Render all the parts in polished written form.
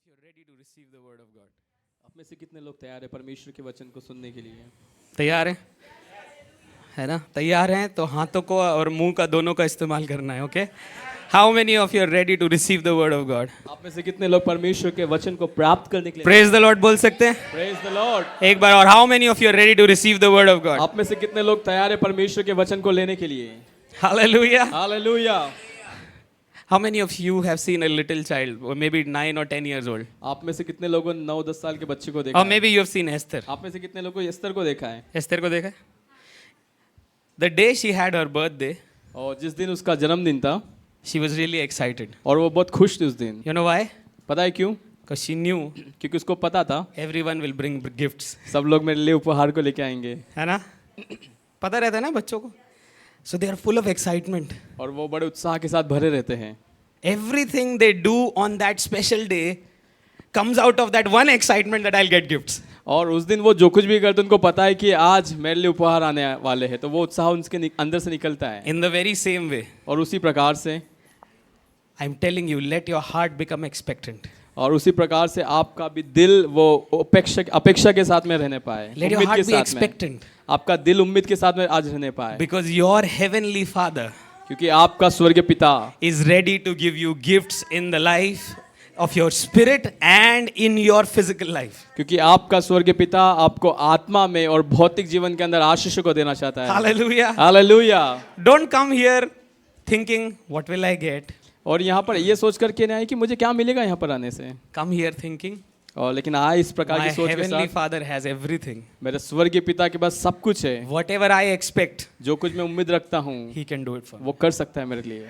of you are ready to receive the word of God? आप में से कितने लोग तैयार हैं परमेश्वर के वचन को सुनने के लिए? तैयार हैं? है ना? तैयार हैं तो हाथों को और मुंह का दोनों का इस्तेमाल करना है. Okay? How many of you are ready to receive the word of God? आप में से कितने लोग परमेश्वर के वचन को प्राप्त करने के लिए? Praise the Lord बोल सकते हैं? Praise the Lord. एक बार और. How many of you are ready to receive the word of God? आप में से कितने लोग तैयार हैं परमेश्वर के वचन को लेने के लिए? Hallelujah. Hallelujah. How many of you have seen a little child, or maybe 9 or 10 years old? आप में से कितने लोगों ने 9-10 साल के बच्चे को देखा Or है? maybe you have seen Esther. आप में से कितने लोगों को एस्तर को देखा है? Esther को देखा है? The day she had her birthday, और जिस दिन उसका जन्मदिन था she was really excited. और वो बहुत खुश थी उस दिन. You know why? पता है क्यों? Because she knew क्योंकि उसको पता था everyone will bring gifts. सब लोग मेरे लिए उपहार को लेके आएंगे. है ना? पता रहता है ना बच्चों को. So they are full of excitement. और वो बड़े उत्साह के साथ भरे रहते हैं. Everything they do on that special day comes out of that one excitement that I'll get gifts. और उस दिन वो जो कुछ भी करते उनको पता है कि आज मेरे लिए उपहार आने वाले हैं, तो वो उत्साह उनके अंदर से निकलता है. In the very same way, और उसी प्रकार से I'm telling you, let your heart become expectant. और उसी प्रकार से आपका भी दिल वो अपेक्षा के साथ में रहने पाए. Let your उम्मीद के heart be साथ में expectant. आपका दिल उम्मीद के साथ में आज रहने पाए. Because your heavenly Father क्योंकि आपका स्वर्गीय पिता is ready to give you gifts in the life of your spirit and in your physical life. क्योंकि आपका स्वर्गीय पिता आपको आत्मा में और भौतिक जीवन के अंदर आशीष को देना चाहता है. Hallelujah. Hallelujah. Don't come here thinking, what will I get? और यहाँ पर ये सोच करके नहीं आए कि मुझे क्या मिलेगा यहाँ पर आने से. Come here thinking, और लेकिन आए इस प्रकार my की सोच के heavenly साथ, Father has everything. मेरे स्वर्गीय पिता के पास सब कुछ है. Whatever I expect, जो कुछ मैं उम्मीद रखता हूँ He can do it for me. वो कर सकता है मेरे लिए.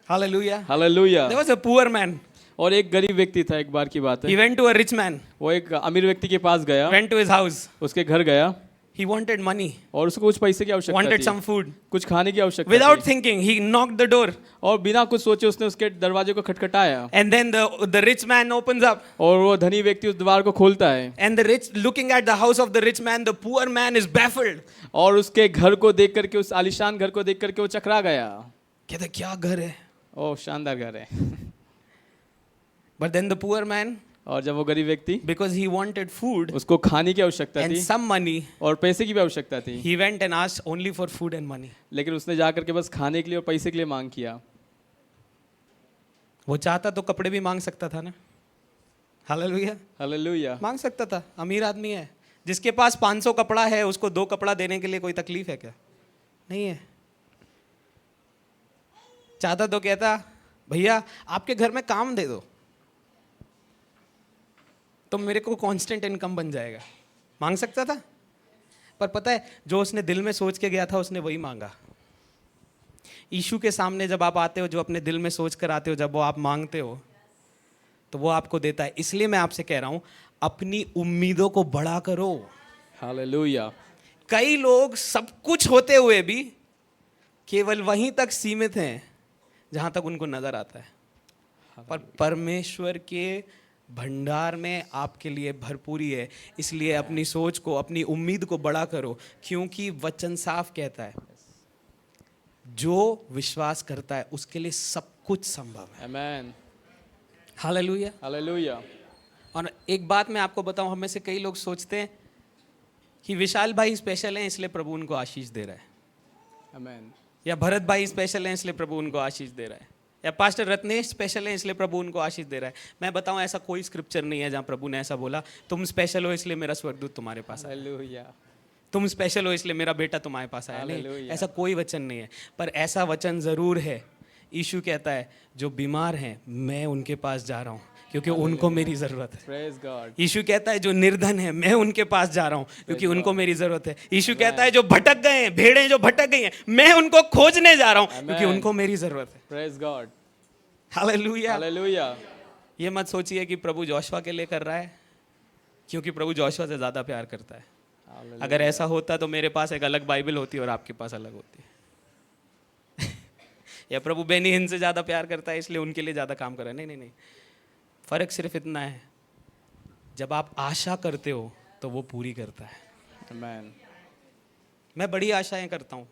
Hallelujah. Hallelujah. There was a poor man. और एक गरीब व्यक्ति था. एक बार की बात He है, went to a rich man, वो एक अमीर व्यक्ति के पास गया, went to his house. उसके घर गया He wanted money, और उसको कुछ पैसे की आवश्यकता wanted थी, some food. कुछ खाने की आवश्यकता Without थी. thinking, he knocked the door. और बिना कुछ सोचे उसने उसके दरवाजे को खटखटाया. And then the rich man opens up. और वो धनी व्यक्ति उस द्वार को खोलता है. And the rich, looking at the house of the rich man, the poor man is baffled. और उसके घर को देख करके, उस आलीशान घर को देख करके वो चकरा गया. कहता क्या घर है? ओह शानदार घर है. But then the poor man, और जब वो गरीब व्यक्ति, because he wanted food उसको खाने की आवश्यकता and थी some money, और पैसे की भी आवश्यकता थी, he went and asked only for food and money. लेकिन उसने जाकर के बस खाने के लिए और पैसे के लिए मांग किया. वो चाहता तो कपड़े भी मांग सकता था ना. हालेलुया. हालेलुया. मांग सकता था. अमीर आदमी है. जिसके पास 500 कपड़ा है उसको 2 कपड़ा देने के लिए कोई तकलीफ है क्या? नहीं है. चाहता तो कहता भैया आपके घर में काम दे दो तो मेरे को कांस्टेंट इनकम बन जाएगा. मांग सकता था. पर पता है जो उसने दिल में सोच के गया था उसने वही मांगा. यीशु के सामने जब आप आते हो, जो अपने दिल में सोच कर आते हो, जब वो आप मांगते हो तो वो आपको देता है. इसलिए मैं आपसे कह रहा हूं अपनी उम्मीदों को बड़ा करो. हालेलुया. कई लोग सब कुछ होते हुए भी केवल वहीं तक सीमित हैं जहां तक उनको नजर आता है. पर परमेश्वर के भंडार में आपके लिए भरपूरी है. इसलिए अपनी सोच को, अपनी उम्मीद को बड़ा करो, क्योंकि वचन साफ कहता है जो विश्वास करता है उसके लिए सब कुछ संभव है. आमेन. हालेलुया. हालेलुया. और एक बात मैं आपको बताऊं, हम में से कई लोग सोचते हैं कि विशाल भाई स्पेशल हैं इसलिए प्रभु उनको आशीष दे रहा है, आमेन. या भरत भाई स्पेशल हैं इसलिए प्रभु उनको आशीष दे रहा है, या पास्टर रत्नेश स्पेशल हैं इसलिए प्रभु उनको आशीष दे रहा है. मैं बताऊं ऐसा कोई स्क्रिप्चर नहीं है जहां प्रभु ने ऐसा बोला तुम स्पेशल हो इसलिए मेरा स्वर्गदूत तुम्हारे पास आया, हालेलुया. तुम स्पेशल हो इसलिए मेरा बेटा तुम्हारे पास आया. नहीं, हालेलुया. ऐसा कोई वचन नहीं है. पर ऐसा वचन जरूर है. यीशु कहता है जो बीमार हैं मैं उनके पास जा रहा हूं क्योंकि उनको मेरी जरूरत है. Praise God. यीशु कहता है जो निर्धन है मैं उनके पास जा रहा हूं क्योंकि उनको मेरी जरूरत है. यीशु कहता है जो भटक गए हैं, भेड़ें जो भटक गई हैं, मैं उनको खोजने जा रहा हूं क्योंकि उनको मेरी जरूरत है. Praise God. हालेलुया. हालेलुया. ये मत सोचिए कि प्रभु जोशुआ के लिए कर रहा है, क्योंकि प्रभु जोशुआ से ज्यादा प्यार करता है. अगर ऐसा होता तो मेरे पास एक अलग बाइबल होती और आपके पास अलग होती. या प्रभु बेनी हिन से ज्यादा प्यार करता है इसलिए उनके लिए ज्यादा काम कर रहा है. नहीं नहीं नहीं. फर्क सिर्फ इतना है, जब आप आशा करते हो तो वो पूरी करता है. आमेन. मैं बड़ी आशाएं करता हूँ.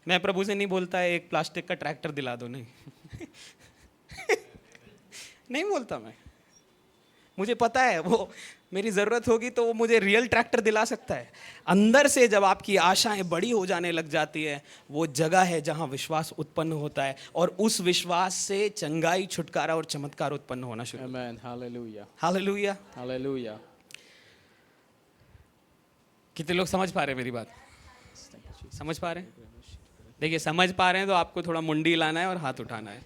मैं प्रभु से नहीं बोलता है एक प्लास्टिक का ट्रैक्टर दिला दो. नहीं नहीं बोलता मैं. मुझे पता है वो मेरी ज़रूरत होगी तो वो मुझे रियल ट्रैक्टर दिला सकता है। अंदर से जब आपकी आशाएं बड़ी हो जाने लग जाती है, वो जगह है जहां विश्वास उत्पन्न होता है, और उस विश्वास से चंगाई, छुटकारा और चमत्कार उत्पन्न होना शुरू। Amen. Hallelujah. हालेलुया। Hallelujah. कितने लोग समझ पा रहे हैं मेरी बात? समझ पा रहे हैं? देखिए, समझ पा रहे हैं तो आपको थोड़ा मुंडी लाना है और हाथ उठाना है।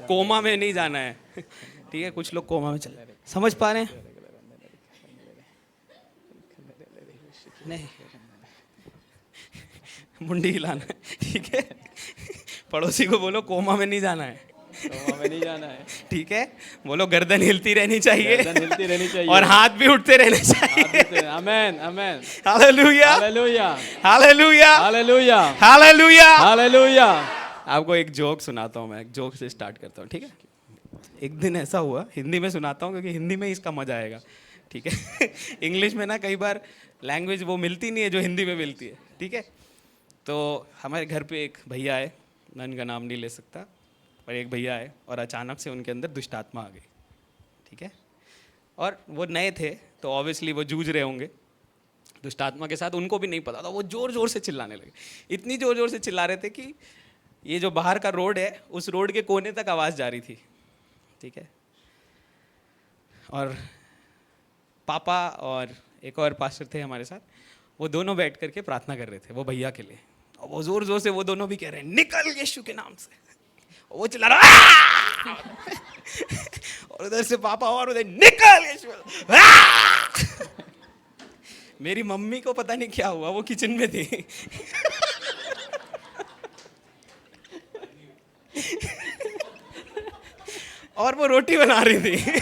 कोमा में नहीं जाना है, ठीक है? कुछ लोग कोमा में चले। समझ पा रहे हैं? नहीं, मुंडी हिलाना है, ठीक है? पड़ोसी को बोलो कोमा में नहीं जाना है, तो हमें नहीं जाना है। ठीक है? बोलो गर्दन हिलती रहनी चाहिए, गर्दन हिलती रहनी चाहिए और हाथ भी उठते रहने चाहिए। Amen. Amen. Hallelujah, Hallelujah. Hallelujah, Hallelujah. Hallelujah. Hallelujah. आपको एक जोक सुनाता हूँ मैं, एक जोक से स्टार्ट करता हूँ, ठीक है? एक दिन ऐसा हुआ, हिंदी में सुनाता हूँ क्योंकि हिंदी में इसका मजा आएगा, ठीक है? इंग्लिश में ना कई बार लैंग्वेज वो मिलती नहीं है जो हिंदी में मिलती है, ठीक है? तो हमारे घर पे एक भैया आए, मैं उनका नाम नहीं ले सकता, पर एक भैया आए और अचानक से उनके अंदर दुष्ट आत्मा आ गई, ठीक है? और वो नए थे तो ऑब्वियसली वो जूझ रहे होंगे दुष्ट आत्मा के साथ, उनको भी नहीं पता था। वो ज़ोर ज़ोर से चिल्लाने लगे, इतनी ज़ोर ज़ोर से चिल्ला रहे थे कि ये जो बाहर का रोड है उस रोड के कोने तक आवाज़ जा रही थी, ठीक है? और पापा और एक और पास्टर थे हमारे साथ, वो दोनों बैठ करके प्रार्थना कर रहे थे वो भैया के लिए, और वो जोर जोर से वो दोनों भी कह रहे हैं निकल यीशु के नाम से, और वो चिल्ला रहा "आह!" और उधर से पापा और उधर निकल यीशु, "आह!" मेरी मम्मी को पता नहीं क्या हुआ, वो किचन में थी। और वो रोटी बना रही थी।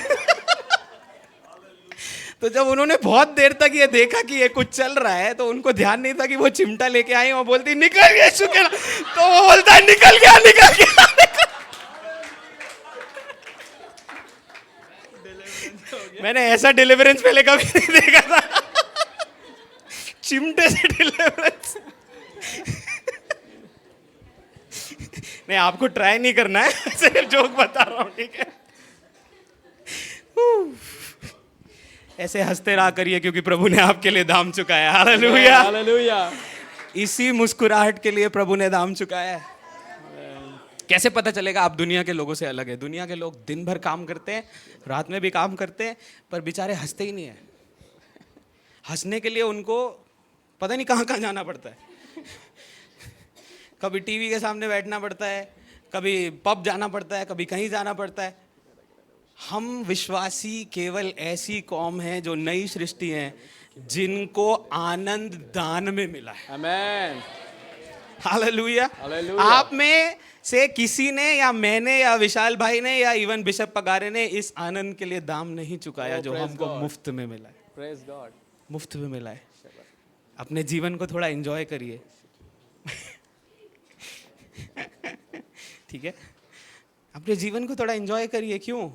तो जब उन्होंने बहुत देर तक ये देखा कि ये कुछ चल रहा है, तो उनको ध्यान नहीं था कि वो चिमटा लेके आई और बोलती निकल यीशु के नाम, तो वो बोलता है निकल गया, निकल गया, निकल। मैंने ऐसा डिलीवरेंस पहले कभी नहीं देखा था, चिमटे से डिलीवरेंस। नहीं, आपको ट्राई नहीं करना है, सिर्फ जोक बता रहा हूँ, ठीक है? ऐसे हंसते रहा करिए क्योंकि प्रभु ने आपके लिए दाम चुकाया। Hallelujah, Hallelujah. इसी मुस्कुराहट के लिए प्रभु ने दाम चुकाया है। कैसे पता चलेगा आप दुनिया के लोगों से अलग है? दुनिया के लोग दिन भर काम करते हैं, रात में भी काम करते हैं, पर बेचारे हंसते ही नहीं है। हंसने के लिए उनको पता नहीं कहाँ कहाँ जाना पड़ता है। कभी टीवी के सामने बैठना पड़ता है, कभी पब जाना पड़ता है, कभी कहीं जाना पड़ता है। हम विश्वासी केवल ऐसी कौम है जो नई सृष्टि है, जिनको आनंद दान में मिला है। Amen. हालेलुया। Hallelujah. आप में से किसी ने या मैंने या विशाल भाई ने या इवन बिशप पगारे ने इस आनंद के लिए दाम नहीं चुकाया, Oh, जो praise हमको God. मुफ्त में मिला है। Praise God. मुफ्त में मिला है। अपने जीवन को थोड़ा एंजॉय करिए। ठीक है? अपने जीवन को थोड़ा एंजॉय करिए। क्यों?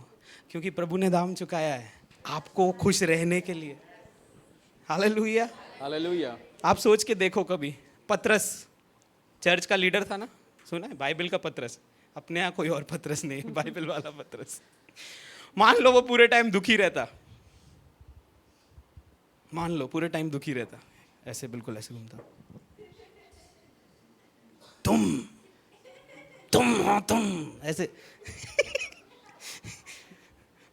क्योंकि प्रभु ने दाम चुकाया है आपको खुश रहने के लिए। हालेलुया। Hallelujah. आप सोच के देखो कभी, पतरस चर्च का लीडर था ना, सुना है? बाइबल का पतरस, अपने यहाँ कोई और पतरस नहीं, बाइबल वाला पतरस। मान लो वो पूरे टाइम दुखी रहता, मान लो पूरे टाइम दुखी रहता, ऐसे बिल्कुल ऐसे घूमता, तुम हो तुम, ऐसे।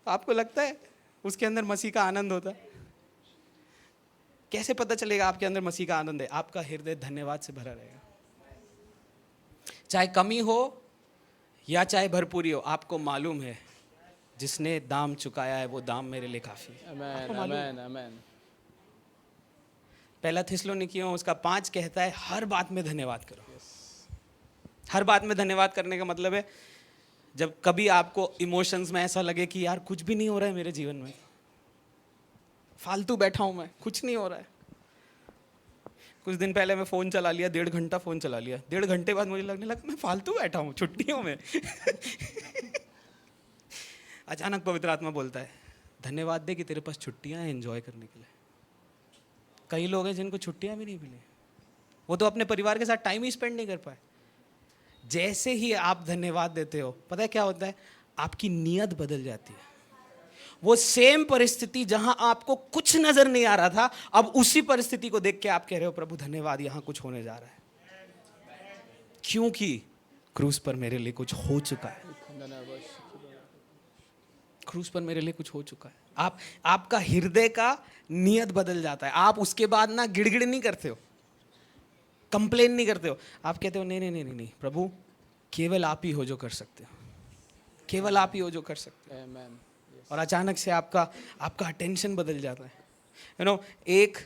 आपको लगता है उसके अंदर मसीह का आनंद होता? कैसे पता चलेगा आपके अंदर मसीह का आनंद है? आपका हृदय धन्यवाद से भरा रहेगा। चाहे कमी हो या चाहे भरपूरी हो, आपको मालूम है जिसने दाम चुकाया है वो दाम मेरे लिए काफी है। Amen. आपको मालूम है? Amen. Amen. पहला थिस्सलुनीकियों उसका 5 कहता है हर बात में धन्यवाद करो। हर बात में धन्यवाद करने का मतलब है जब कभी आपको इमोशंस में ऐसा लगे कि यार कुछ भी नहीं हो रहा है मेरे जीवन में, फालतू बैठा हूं मैं, कुछ नहीं हो रहा है। कुछ दिन पहले मैं फ़ोन चला लिया, 1.5 घंटा फ़ोन चला लिया। 1.5 घंटे बाद मुझे लगने लगा मैं फालतू बैठा हूँ, छुट्टियों में। अचानक पवित्र आत्मा बोलता है धन्यवाद दे कि तेरे पास छुट्टियां हैं एंजॉय करने के लिए। कई लोग हैं जिनको छुट्टियां भी नहीं मिली, वो तो अपने परिवार के साथ टाइम ही स्पेंड नहीं कर पाए। जैसे ही आप धन्यवाद देते हो, पता है क्या होता है? आपकी नीयत बदल जाती है। वो सेम परिस्थिति जहां आपको कुछ नजर नहीं आ रहा था, अब उसी परिस्थिति को देख के आप कह रहे हो प्रभु धन्यवाद, यहां कुछ होने जा रहा है, क्योंकि क्रूस पर मेरे लिए कुछ हो चुका है। क्रूस पर मेरे लिए कुछ हो चुका है। आपका हृदय का नियत बदल जाता है। आप उसके बाद ना गिड़गिड़ नहीं करते हो, कंप्लेन नहीं करते हो, आप कहते हो नहीं नहीं नहीं नहीं नहीं प्रभु, केवल आप ही हो जो कर सकते हो, केवल आप ही हो जो कर सकते हो। Amen. और अचानक से आपका अटेंशन बदल जाता है। यू नो, एक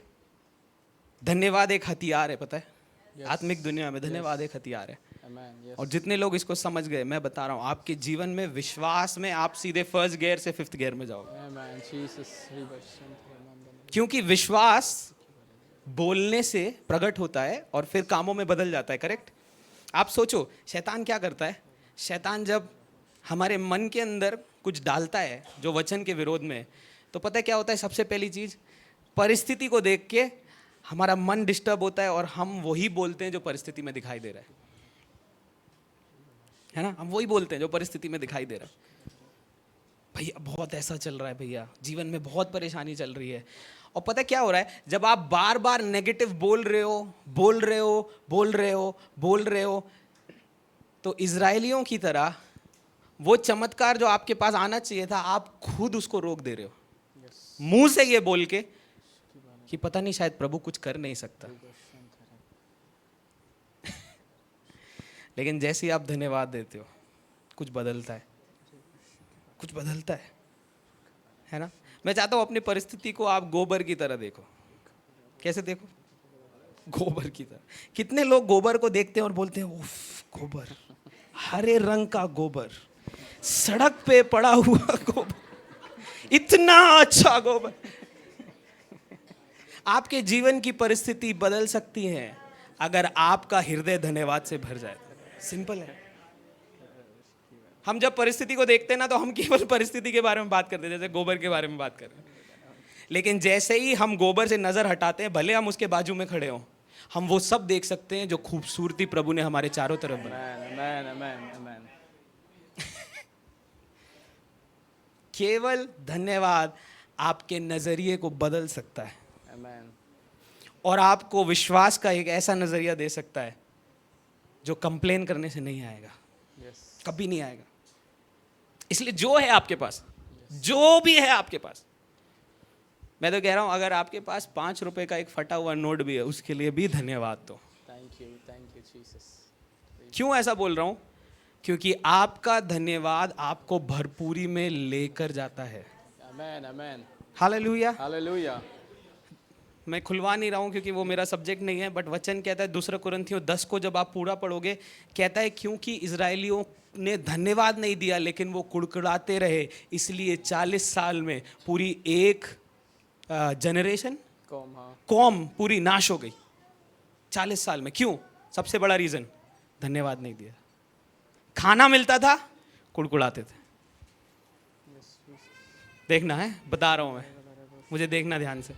धन्यवाद एक हथियार है, पता है? आत्मिक दुनिया में धन्यवाद एक हथियार है। Amen. Yes. और जितने लोग इसको समझ गए, मैं बता रहा हूँ, आपके जीवन में विश्वास में आप सीधे फर्स्ट गियर से फिफ्थ गियर में जाओगे। Amen. Jesus. क्योंकि विश्वास बोलने से प्रकट होता है और फिर कामों में बदल जाता है, करेक्ट? आप सोचो शैतान क्या करता है। शैतान जब हमारे मन के अंदर कुछ डालता है जो वचन के विरोध में, तो पता है क्या होता है? सबसे पहली चीज, परिस्थिति को देख के हमारा मन डिस्टर्ब होता है और हम वही बोलते हैं जो परिस्थिति में दिखाई दे रहा है ना? हम वही बोलते हैं जो परिस्थिति में दिखाई दे रहा है। भैया बहुत ऐसा चल रहा है, भैया जीवन में बहुत परेशानी चल रही है। और पता है क्या हो रहा है? जब आप बार बार नेगेटिव बोल रहे हो, तो इजरायलियों की तरह वो चमत्कार जो आपके पास आना चाहिए था, आप खुद उसको रोक दे रहे हो, मुंह से ये बोल के कि पता नहीं शायद प्रभु कुछ कर नहीं सकता। लेकिन जैसे ही आप धन्यवाद देते हो, कुछ बदलता है, कुछ बदलता है ना? मैं चाहता हूं अपनी परिस्थिति को आप गोबर की तरह देखो। कैसे देखो? गोबर की तरह। कितने लोग गोबर को देखते हैं और बोलते हैं उफ गोबर, हरे रंग का गोबर, सड़क पे पड़ा हुआ गोबर, इतना अच्छा गोबर। आपके जीवन की परिस्थिति बदल सकती है अगर आपका हृदय धन्यवाद से भर जाए। सिंपल है। हम जब परिस्थिति को देखते हैं ना, तो हम केवल परिस्थिति के बारे में बात करते हैं, जैसे गोबर के बारे में बात कर रहे हैं। लेकिन जैसे ही हम गोबर से नजर हटाते हैं, भले हम उसके बाजू में खड़े हों, हम वो सब देख सकते हैं जो खूबसूरती प्रभु ने हमारे चारों तरफ बनाई। Amen. केवल धन्यवाद आपके नजरिए को बदल सकता है Amen. और आपको विश्वास का एक ऐसा नजरिया दे सकता है जो कंप्लेन करने से नहीं आएगा, Yes. कभी नहीं आएगा। इसलिए जो है आपके पास, जो भी है आपके पास, मैं तो कह रहा हूं अगर आपके पास 5 रुपए का एक फटा हुआ नोट भी है, उसके लिए भी धन्यवाद दो। Thank you, Jesus. क्यों ऐसा बोल रहा हूं? क्योंकि आपका धन्यवाद आपको भरपूरी में लेकर जाता है। Amen. हालेलुया। Hallelujah. मैं खुलवा नहीं रहा हूं क्योंकि वो मेरा सब्जेक्ट नहीं है, बट वचन कहता है 2 कुरिन्थियों 10 को जब आप पूरा पढ़ोगे, कहता है क्योंकि इजराइलियों ने धन्यवाद नहीं दिया लेकिन वो कुड़कुड़ाते रहे, इसलिए 40 साल में पूरी एक जनरेशन, कौम पूरी नाश हो गई 40 साल में। क्यों? सबसे बड़ा रीजन, धन्यवाद नहीं दिया। खाना मिलता था, कुड़कुड़ाते थे। देखना है, बता रहा हूं मैं, मुझे देखना ध्यान से।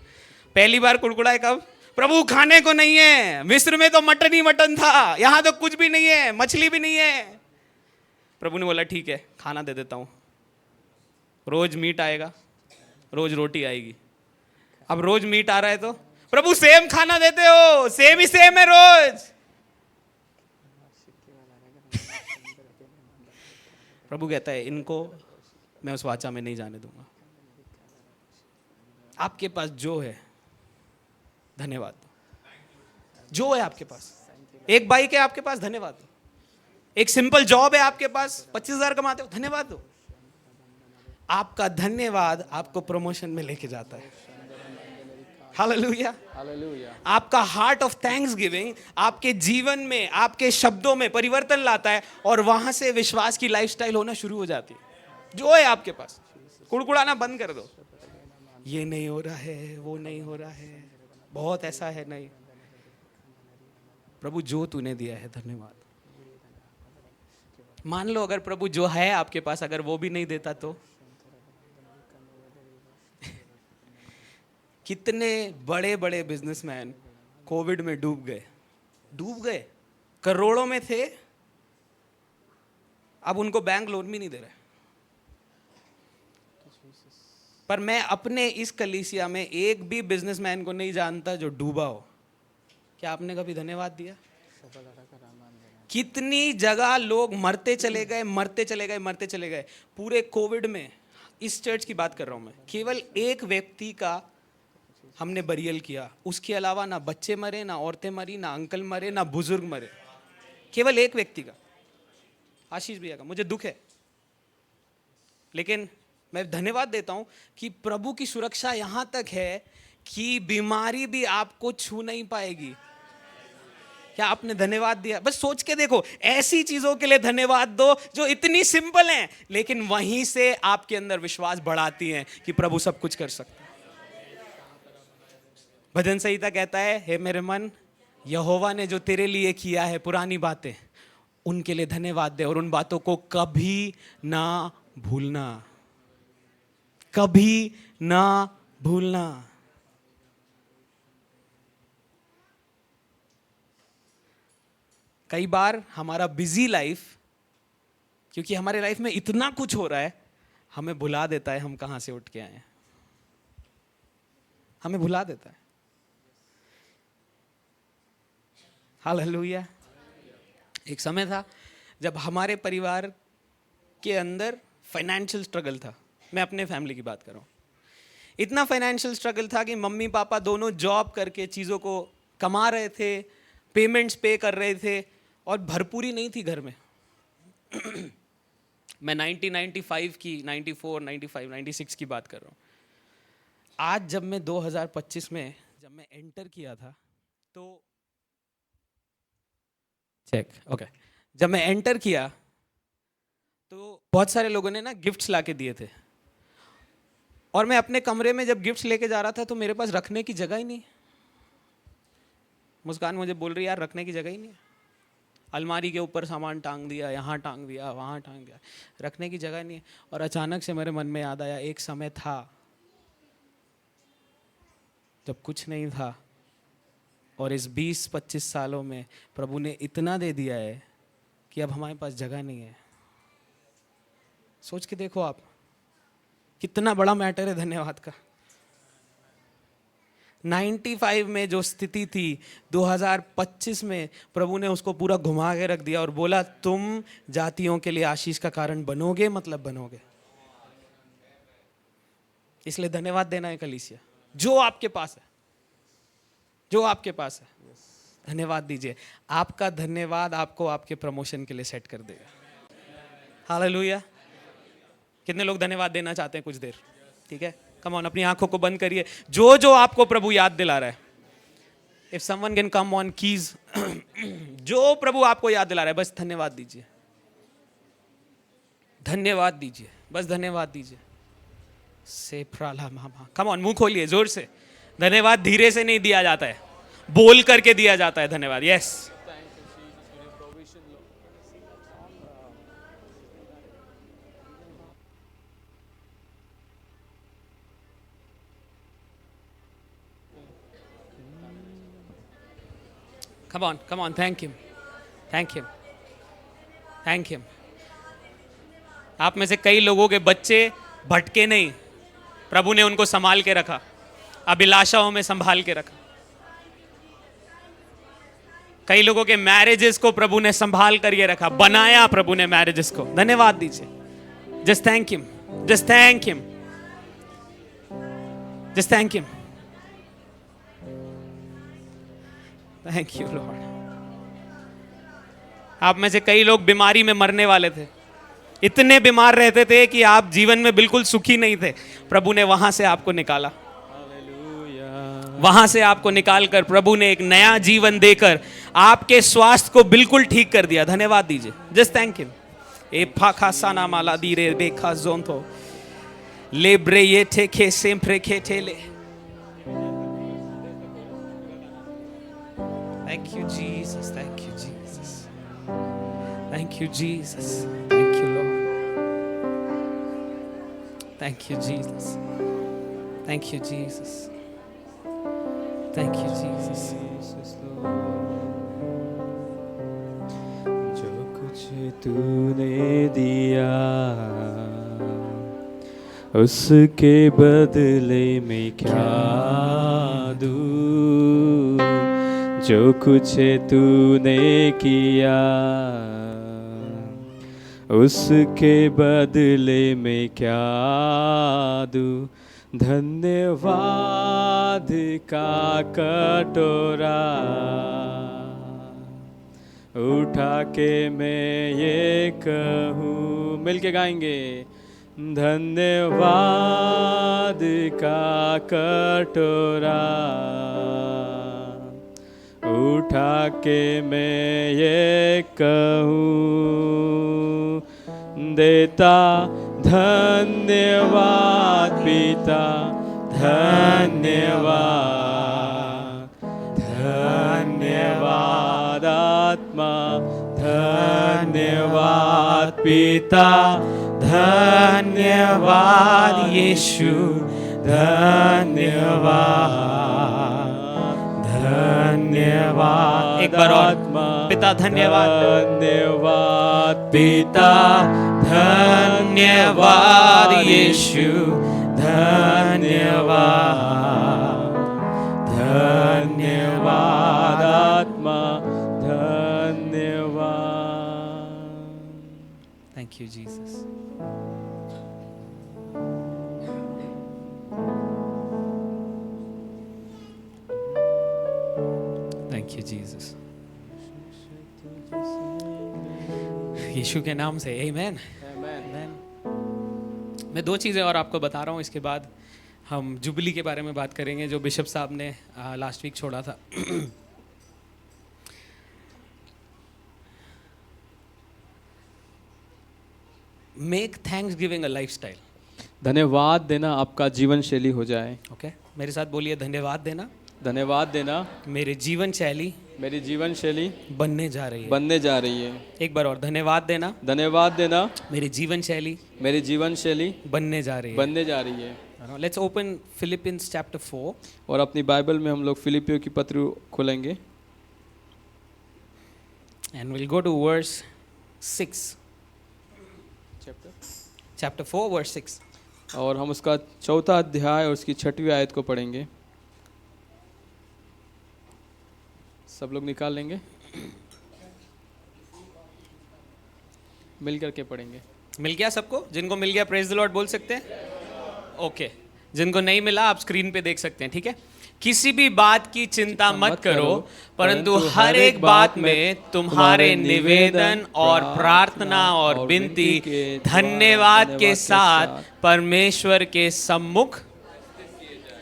पहली बार कुड़कुड़ाए कब? प्रभु खाने को नहीं है, मिस्र में तो मटन ही मटन था, यहां तो कुछ भी नहीं है, मछली भी नहीं है। प्रभु ने बोला ठीक है, खाना दे देता हूं, रोज मीट आएगा, रोज रोटी आएगी। अब रोज मीट आ रहा है तो प्रभु सेम खाना देते हो, सेम ही सेम है रोज। प्रभु कहता है इनको मैं उस वाचा में नहीं जाने दूंगा। आपके पास जो है धन्यवाद दो, जो है आपके पास। एक बाइक है आपके पास, धन्यवाद दो। एक सिंपल जॉब है आपके पास, 25,000 कमाते हो, धन्यवाद दो। आपका धन्यवाद आपको प्रमोशन में लेके जाता है। हालेलुया। आपका हार्ट ऑफ थैंक्स गिविंग आपके जीवन में, आपके शब्दों में परिवर्तन लाता है और वहां से विश्वास की लाइफस्टाइल होना शुरू हो जाती है। जो है आपके पास, कुड़कुड़ाना बंद कर दो। ये नहीं हो रहा है, वो नहीं हो रहा है, बहुत ऐसा है, नहीं। प्रभु जो तूने दिया है धन्यवाद। मान लो अगर प्रभु जो है आपके पास अगर वो भी नहीं देता तो? कितने बड़े बड़े बिजनेसमैन कोविड में डूब गए, करोड़ों में थे, अब उनको बैंक लोन भी नहीं दे रहे। पर मैं अपने इस कलीसिया में एक भी बिजनेसमैन को नहीं जानता जो डूबा हो। क्या आपने कभी धन्यवाद दिया? कितनी जगह लोग मरते चले गए, मरते चले गए, मरते चले गए। पूरे कोविड में, इस चर्च की बात कर रहा हूं मैं, केवल एक व्यक्ति का हमने बरियल किया। उसके अलावा ना बच्चे मरे, ना औरतें मरी, ना अंकल मरे, ना बुजुर्ग मरे। केवल एक व्यक्ति का, आशीष भैया का। मुझे दुख है, लेकिन मैं धन्यवाद देता हूं कि प्रभु की सुरक्षा यहां तक है कि बीमारी भी आपको छू नहीं पाएगी। क्या आपने धन्यवाद दिया? बस सोच के देखो, ऐसी चीजों के लिए धन्यवाद दो जो इतनी सिंपल हैं, लेकिन वहीं से आपके अंदर विश्वास बढ़ाती हैं कि प्रभु सब कुछ कर सकता है। भजन संहिता कहता है, हे मेरे मन, यहोवा ने जो तेरे लिए किया है पुरानी बातें, उनके लिए धन्यवाद दे और उन बातों को कभी ना भूलना, कभी ना भूलना। कई बार हमारा बिजी लाइफ, क्योंकि हमारे लाइफ में इतना कुछ हो रहा है, हमें भुला देता है हम कहां से उठ के आए हैं। हमें भुला देता है। हालेलुया। एक समय था जब हमारे परिवार के अंदर फाइनेंशियल स्ट्रगल था। मैं अपने फैमिली की बात कर रहा हूं। इतना फाइनेंशियल स्ट्रगल था कि मम्मी पापा दोनों जॉब करके चीज़ों को कमा रहे थे, पेमेंट्स पे कर रहे थे, और भरपूरी नहीं थी घर में। मैं 1995 की, 94, 95, 96 की बात कर रहा हूँ। आज जब मैं 2025 में जब मैं एंटर किया था तो जब मैं एंटर किया तो बहुत सारे लोगों ने ना गिफ्ट्स ला के दिए थे, और मैं अपने कमरे में जब गिफ्ट्स लेके जा रहा था तो मेरे पास रखने की जगह ही नहीं। मुस्कान मुझे बोल रही, यार रखने की जगह ही नहीं है। अलमारी के ऊपर सामान टांग दिया, यहाँ टांग दिया, वहाँ टांग दिया, रखने की जगह नहीं है। और अचानक से मेरे मन में याद आया, एक समय था जब कुछ नहीं था, और इस 20-25 सालों में प्रभु ने इतना दे दिया है कि अब हमारे पास जगह नहीं है। सोच के देखो आप, कितना बड़ा मैटर है धन्यवाद का। 95 में जो स्थिति थी, 2025 में प्रभु ने उसको पूरा घुमा के रख दिया और बोला, तुम जातियों के लिए आशीष का कारण बनोगे, मतलब बनोगे। इसलिए धन्यवाद देना है कलीसिया, जो आपके पास है, जो आपके पास है, धन्यवाद दीजिए। आपका धन्यवाद आपको आपके प्रमोशन के लिए सेट कर देगा। हालेलुया। कितने लोग धन्यवाद देना चाहते हैं कुछ देर? ठीक है, कम ऑन, अपनी आंखों को बंद करिए। जो जो आपको प्रभु याद दिला रहा है, if someone can come on keys, जो प्रभु आपको याद दिला रहा है, बस धन्यवाद दीजिए, धन्यवाद दीजिए, बस धन्यवाद दीजिए। से प्राला मामा, कम ऑन, मुंह खोलिए जोर से। धन्यवाद धीरे से नहीं दिया जाता है, बोल करके दिया जाता है धन्यवाद। Yes, come on, thank him, thank him, thank him। आप में से कई लोगों के बच्चे भटके नहीं, प्रभु ने उनको संभाल के रखा, अभिलाषाओं में संभाल के रखा। कई लोगों के मैरिजेस को प्रभु ने संभाल कर ये रखा, बनाया प्रभु ने मैरिजेस को। धन्यवाद दीजिए, just thank him, just thank him, just thank him. Thank you Lord. आप में से कई लोग बीमारी में मरने वाले थे, इतने बीमार रहते थे कि आप जीवन में बिल्कुल सुखी नहीं थे। प्रभु ने वहां से आपको निकाला, वहां से आपको निकालकर प्रभु ने एक नया जीवन देकर आपके स्वास्थ्य को बिल्कुल ठीक कर दिया। धन्यवाद दीजिए, जस्ट थैंक हिम। ए फाखा साना माला दी रे बेखा जोंथो ले ब्रे ये थे खे सेम्प्रे खे ठेले। Thank you, Jesus. Thank you, Jesus. Thank you, Jesus. Thank you, Lord. Thank you, Jesus. Thank you, Jesus. Thank you, Jesus. जो कुछ तूने दिया उसके बदले में क्या दूँ जो कुछ तूने किया, उसके बदले में क्या दूँ धन्यवाद का कटोरा उठा के मैं ये कहूँ, मिलके गाएंगे, धन्यवाद का कटोरा उठा के मैं ये कहूँ, देता धन्यवाद पिता, धन्यवाद, धन्यवाद आत्मा, धन्यवाद पिता, धन्यवाद यीशु, धन्यवाद, धन्यवाद। एक बार और, पिता धन्यवाद, धन्यवाद पिता, धन्यवाद यीशु, धन्यवाद, धन्यवाद आत्मा, धन्यवाद। Thank you Jesus. Thank you Jesus. Yeshu के नाम से आमेन। मैं दो चीज़ें और आपको बता रहा हूँ, इसके बाद हम जुबली के बारे में बात करेंगे जो बिशप साहब ने लास्ट वीक छोड़ा था। Make thanks giving a lifestyle. धन्यवाद देना आपका जीवन शैली हो जाए। ओके, मेरे साथ बोलिए, धन्यवाद देना धन्यवाद देना मेरे जीवन शैली मेरी जीवन शैली बनने जा रही है। बनने जा रही है। एक बार और, धन्यवाद देना धन्यवाद देना मेरी जीवन शैली मेरी जीवन शैली बनने जा रही है। बनने जा रही है। लेट्स ओपन फिलिपियंस चैप्टर 4 और अपनी बाइबल में हम लोग फिलिपियों की पत्री खोलेंगे and will go to verse 6, chapter 4 verse 6। और हम उसका चौथा अध्याय और उसकी 6वीं आयत को पढ़ेंगे। सब लोग निकाल लेंगे, मिल करके पढ़ेंगे। मिल गया सबको? जिनको मिल गया प्रेज द लॉर्ड बोल सकते हैं। ओके, जिनको नहीं मिला आप स्क्रीन पे देख सकते हैं, ठीक है। किसी भी बात की चिंता मत करो, परंतु हर एक बात में तुम्हारे निवेदन और प्रार्थना और विनती धन्यवाद के साथ परमेश्वर के सम्मुख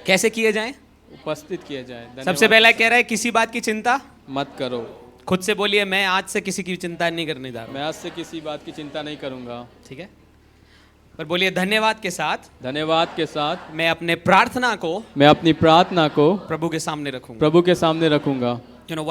कैसे किए जाएं? उपस्थित किए जाए। सबसे पहला कह रहा है किसी बात की चिंता मत करो। खुद से बोलिए, मैं आज से किसी की चिंता नहीं करने जा रहा मैं आज से किसी बात की चिंता नहीं करूंगा। हूं, ठीक है। पर बोलिए, धन्यवाद के साथ धन्यवाद के साथ मैं अपने प्रार्थना को मैं अपनी प्रार्थना को प्रभु के सामने रखूंगा। प्रभु के सामने रखूंगा। You know,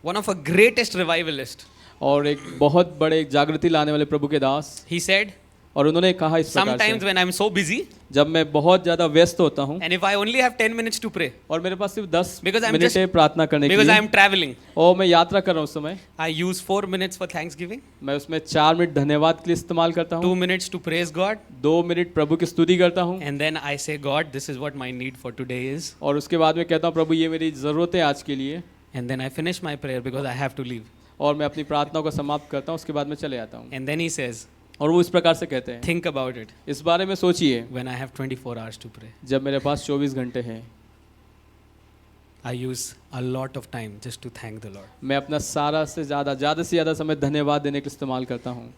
one of a greatest revivalist, और एक बहुत बड़े जागृति लाने वाले प्रभु के दास, he said, और उन्होंने कहा इस प्रकार sometimes से, when I'm so busy जब मैं बहुत ज्यादा व्यस्त होता हूँ and if I only have 10 minutes to pray और मेरे पास सिर्फ 10 Because I'm मिनट just- है प्रार्थना करने के because लिए, I'm traveling, और मैं यात्रा कर रहा हूँ उस समय, I use 4 minutes for thanksgiving, मैं उसमें 4 मिनट धन्यवाद के लिए इस्तेमाल करता 2 हूँ, minutes to praise God, 2 minute प्रभु की स्तुति करता हूँ, and then I say, God, this is what my need for today is, और उसके बाद में कहता हूँ प्रभु ये मेरी ज़रूरत है आज के लिए, and then I finish my prayer because I have to leave, और मैं अपनी प्रार्थना को समाप्त करता हूँ, उसके बाद मैं चले आता हूँ। and then he says, और वो इस प्रकार से कहते हैं, think about it, इस बारे में सोचिए, when I have 24 hours to pray, जब मेरे पास 24 घंटे हैं, I use a lot of time just to thank the Lord. मैं अपना ज़्यादा से ज़्यादा समय धन्यवाद देने के लिए इस्तेमाल करता हूँ।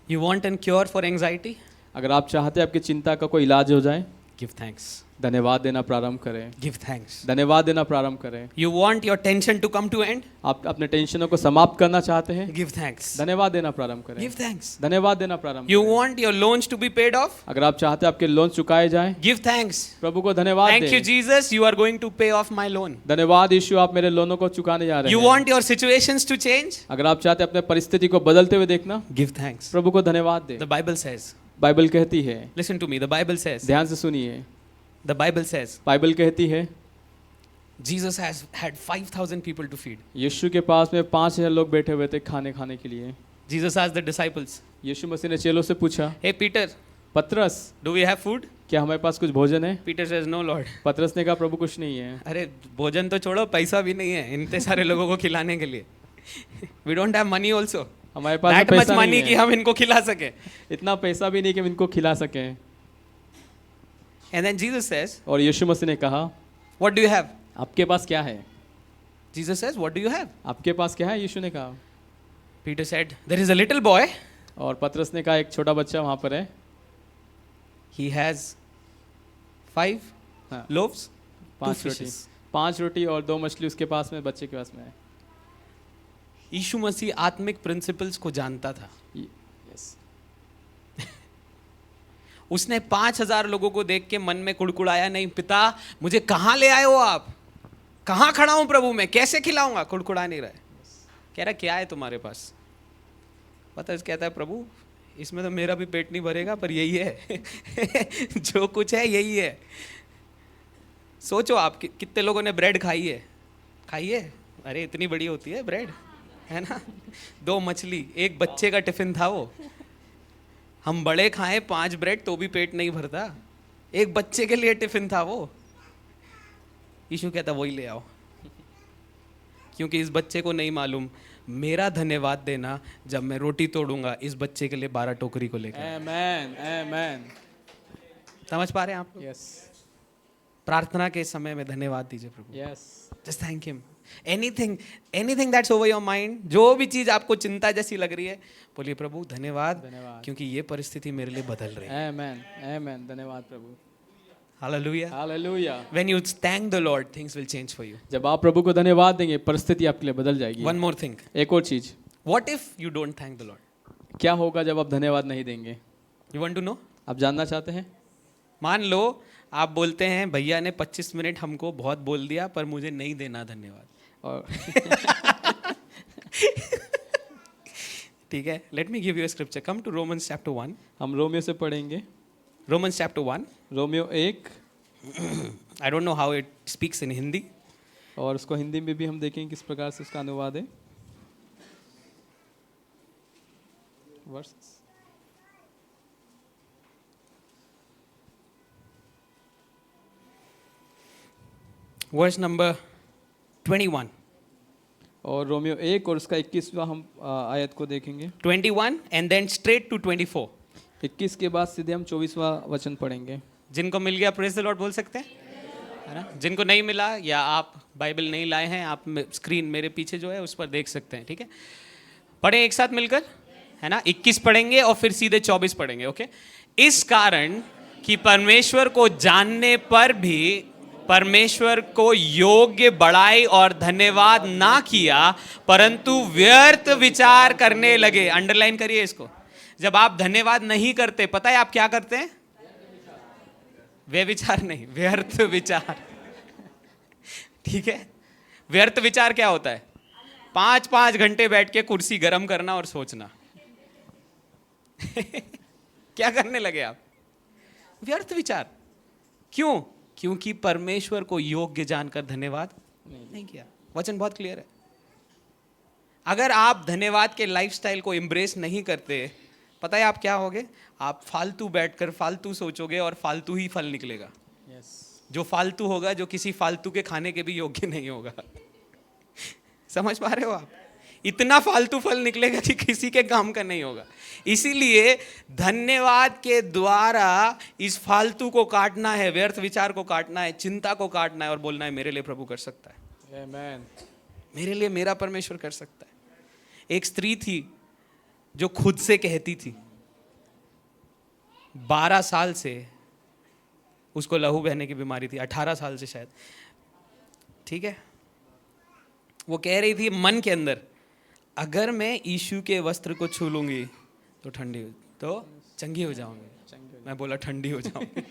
You want a cure for anxiety? अगर आप चाहते हैं आपकी चिंता का कोई इलाज हो जाए, Give thanks. धन्यवाद देना प्रारंभ करें। Give thanks. धन्यवाद देना प्रारंभ करें। You want your tension to come to end? आप अपने टेंशनों को समाप्त करना चाहते हैं, Give thanks. धन्यवाद देना प्रारंभ करें। Give thanks. धन्यवाद देना प्रारंभ You करें। want your loans to be paid off? अगर आप चाहते हैं आपके लोन चुकाए जाएं, Give thanks. प्रभु को धन्यवाद Thank you, दें। Jesus. You are going to pay off my loan. धन्यवाद यीशु, आप मेरे लोनों को चुकाने जा रहे You हैं। want your situations to change? अगर आप चाहते हैं अपने परिस्थिति को बदलते हुए देखना, Give thanks. प्रभु को धन्यवाद दें। The Bible says, बाइबल कहती है, listen to me, the Bible says, ध्यान से सुनिए, the Bible says, बाइबल कहती है Jesus has had 5,000 people to feed. यीशु के पास में 5,000 लोग बैठे हुए थे खाने के लिए। Jesus asked the disciples, यीशु मसीह ने चेलों से पूछा, "Hey Peter, पतरस, do we have food?" क्या हमारे पास कुछ भोजन है? Peter says, "No, Lord." पतरस ने कहा, प्रभु कुछ नहीं है। अरे भोजन तो छोड़ो, पैसा भी नहीं है इतने सारे लोगों को खिलाने के लिए। We don't have money also. हमारे पास That तो much पैसा money नहीं कि है, हम इनको खिला सके। इतना पैसा भी नहीं कि हम इनको खिला सकें। And then Jesus says, और यीशु मसीह ने कहा, "What do you have?" आपके पास क्या है? Jesus says, "What do you have?" आपके पास क्या है? यीशु ने कहा। Peter said, "There is a little boy. और पतरस ने कहा, एक छोटा बच्चा वहाँ पर है, He has 5 हाँ, loaves, 2 5 रोटी, fishes." 5 रोटी और 2 मछली उसके पास में, बच्चे के पास में है। यीशु मसीह आत्मिक प्रिंसिपल्स को जानता था। यस, उसने 5,000 लोगों को देख के मन में कुड़कुड़ाया नहीं, पिता मुझे कहाँ ले आए हो आप, कहाँ खड़ा हूं प्रभु मैं, कैसे खिलाऊंगा, कुड़कुड़ा नहीं रहा है। कह रहा क्या है तुम्हारे पास? पता है कहता है, प्रभु इसमें तो मेरा भी पेट नहीं भरेगा, पर यही है जो कुछ है यही है। सोचो आप कितने लोगों ने ब्रेड खाई है? अरे इतनी बड़ी होती है ब्रेड, है ना? 2 मछली, एक बच्चे का टिफिन था वो। हम बड़े खाएं 5 ब्रेड तो भी पेट नहीं भरता, एक बच्चे के लिए टिफिन था वो। यीशु कहता वही ले आओ, क्योंकि इस बच्चे को नहीं मालूम मेरा धन्यवाद देना जब मैं रोटी तोड़ूंगा इस बच्चे के लिए 12 टोकरी को लेकर। आमेन, आमेन। समझ पा रहे हैं आप? यस, प्रार्थना के समय में धन्यवाद दीजिए प्रभु। Yes, just thank him. Anything that's over your mind, जो भी चीज आपको चिंता जैसी लग रही है, बोलिए प्रभु धन्यवाद, धन्यवाद, क्योंकि ये परिस्थिति मेरे लिए बदल रही है। आमेन, आमेन, धन्यवाद प्रभु। Hallelujah. Hallelujah. When you thank the Lord, things will change for you. जब आप प्रभु को धन्यवाद देंगे, परिस्थिति आपके लिए बदल जाएगी। One more thing. एक और चीज, What if you don't thank the Lord? क्या होगा जब आप धन्यवाद नहीं देंगे? You want to know? आप जानना चाहते हैं? मान लो आप बोलते हैं भैया ने 25 मिनट हमको बहुत बोल दिया पर मुझे नहीं देना धन्यवाद। और ठीक है, let me give you a scripture. Come to Romans chapter 1। हम रोमियो से पढ़ेंगे, रोमन्स चैप्टर 1। रोमियो 1, I don't know how it speaks in Hindi. और उसको हिंदी में भी हम देखेंगे किस प्रकार से उसका अनुवाद है। Verse number 21। और रोमियो 1 और उसका 21वां हम आयत को देखेंगे। 21 एंड देन स्ट्रेट टू 24। 21 के बाद सीधे हम 24वां वचन पढ़ेंगे। जिनको मिल गया प्रेज द लॉर्ड बोल सकते हैं, है ना? जिनको नहीं मिला या आप बाइबल नहीं लाए हैं, आप स्क्रीन मेरे पीछे जो है उस पर देख सकते हैं। ठीक है, पढ़ें एक साथ मिलकर, है ना? 21 पढ़ेंगे और फिर सीधे 24 पढ़ेंगे। ओके। इस कारण कि परमेश्वर को जानने पर भी परमेश्वर को योग्य बड़ाई और धन्यवाद ना किया, परंतु व्यर्थ विचार करने लगे। अंडरलाइन करिए इसको। जब आप धन्यवाद नहीं करते, पता है आप क्या करते हैं? वे विचार नहीं, व्यर्थ विचार। ठीक है, व्यर्थ विचार क्या होता है? 5-5 घंटे बैठ के कुर्सी गर्म करना और सोचना। क्या करने लगे आप? व्यर्थ विचार। क्यों? क्योंकि परमेश्वर को योग्य जानकर धन्यवाद नहीं किया। वचन बहुत क्लियर है। अगर आप धन्यवाद के लाइफस्टाइल को एम्ब्रेस नहीं करते, पता है आप क्या होगे? आप फालतू बैठकर फालतू सोचोगे और फालतू ही फल निकलेगा। जो फालतू होगा, जो किसी फालतू के खाने के भी योग्य नहीं होगा। समझ पा रहे हो आप? इतना फालतू फल निकलेगा कि किसी के काम का नहीं होगा। इसीलिए धन्यवाद के द्वारा इस फालतू को काटना है, व्यर्थ विचार को काटना है, चिंता को काटना है और बोलना है मेरे लिए प्रभु कर सकता है। आमेन। मेरे लिए मेरा परमेश्वर कर सकता है। एक स्त्री थी जो खुद से कहती थी, 12 साल से उसको लहू बहने की बीमारी थी, 18 साल से शायद। ठीक है, वो कह रही थी मन के अंदर, अगर मैं यीशु के वस्त्र को छू लूंगी तो चंगी हो जाऊंगी। मैं बोला ठंडी हो जाऊंगी।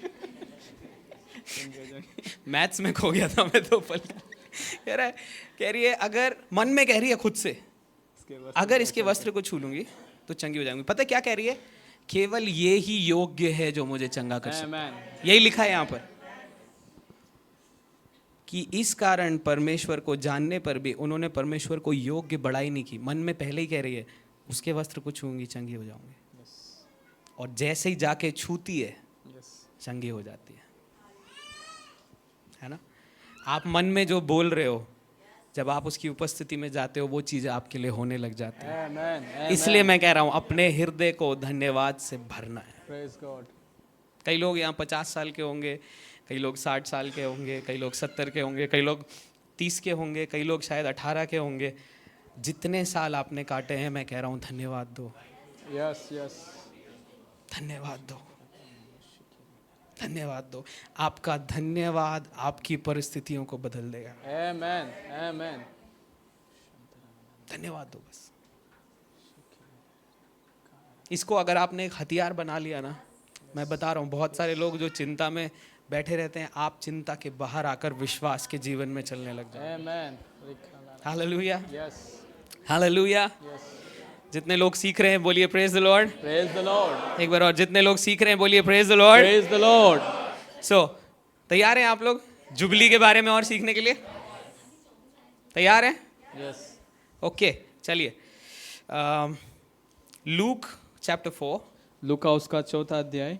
मैथ्स में खो गया था मैं तो पल। कह रही है अगर मन में कह रही है खुद से, अगर इसके वस्त्र को छू लूंगी तो चंगी हो जाऊंगी। पता है क्या कह रही है? केवल ये ही योग्य है जो मुझे चंगा कर सकता है। यही लिखा है यहाँ पर कि इस कारण परमेश्वर को जानने पर भी उन्होंने परमेश्वर को योग्य बड़ाई नहीं की। मन में पहले ही कह रही है उसके वस्त्र को छूंगी चंगी हो जाऊंगी। और जैसे ही जाके छूती है चंगी हो जाती है ना। आप मन में जो बोल रहे हो, जब आप उसकी उपस्थिति में जाते हो, वो चीज़ें आपके लिए होने लग जाती है। इसलिए मैं कह रहा हूँ अपने हृदय को धन्यवाद से भरना है। Praise God. कई लोग यहाँ 50 साल के होंगे, कई लोग 60 साल के होंगे, कई लोग 70 के होंगे, कई लोग 30 के होंगे, कई लोग शायद 18 के होंगे। जितने साल आपने काटे हैं, मैं कह रहा हूँ धन्यवाद दो, Yes, yes. धन्यवाद दो, धन्यवाद दो। आपका धन्यवाद आपकी परिस्थितियों को बदल देगा। Amen. Amen. धन्यवाद दो बस। इसको अगर आपने एक हथियार बना लिया ना, मैं बता रहा हूँ बहुत सारे लोग जो चिंता में बैठे रहते हैं, आप चिंता के बाहर आकर विश्वास के जीवन में चलने लग जाए। Amen. Hallelujah, Yes. Hallelujah. Yes. जितने लोग सीख रहे हैं बोलिए praise the Lord. Praise the Lord. एक बार और, जितने लोग सीख रहे हैं बोलिए praise the Lord. Praise the Lord. सो तैयार हैं आप लोग जुबली के बारे में और सीखने के लिए? तैयार हैं? Yes. ओके चलिए। लूक चैप्टर 4, लूका उसका 4था अध्याय।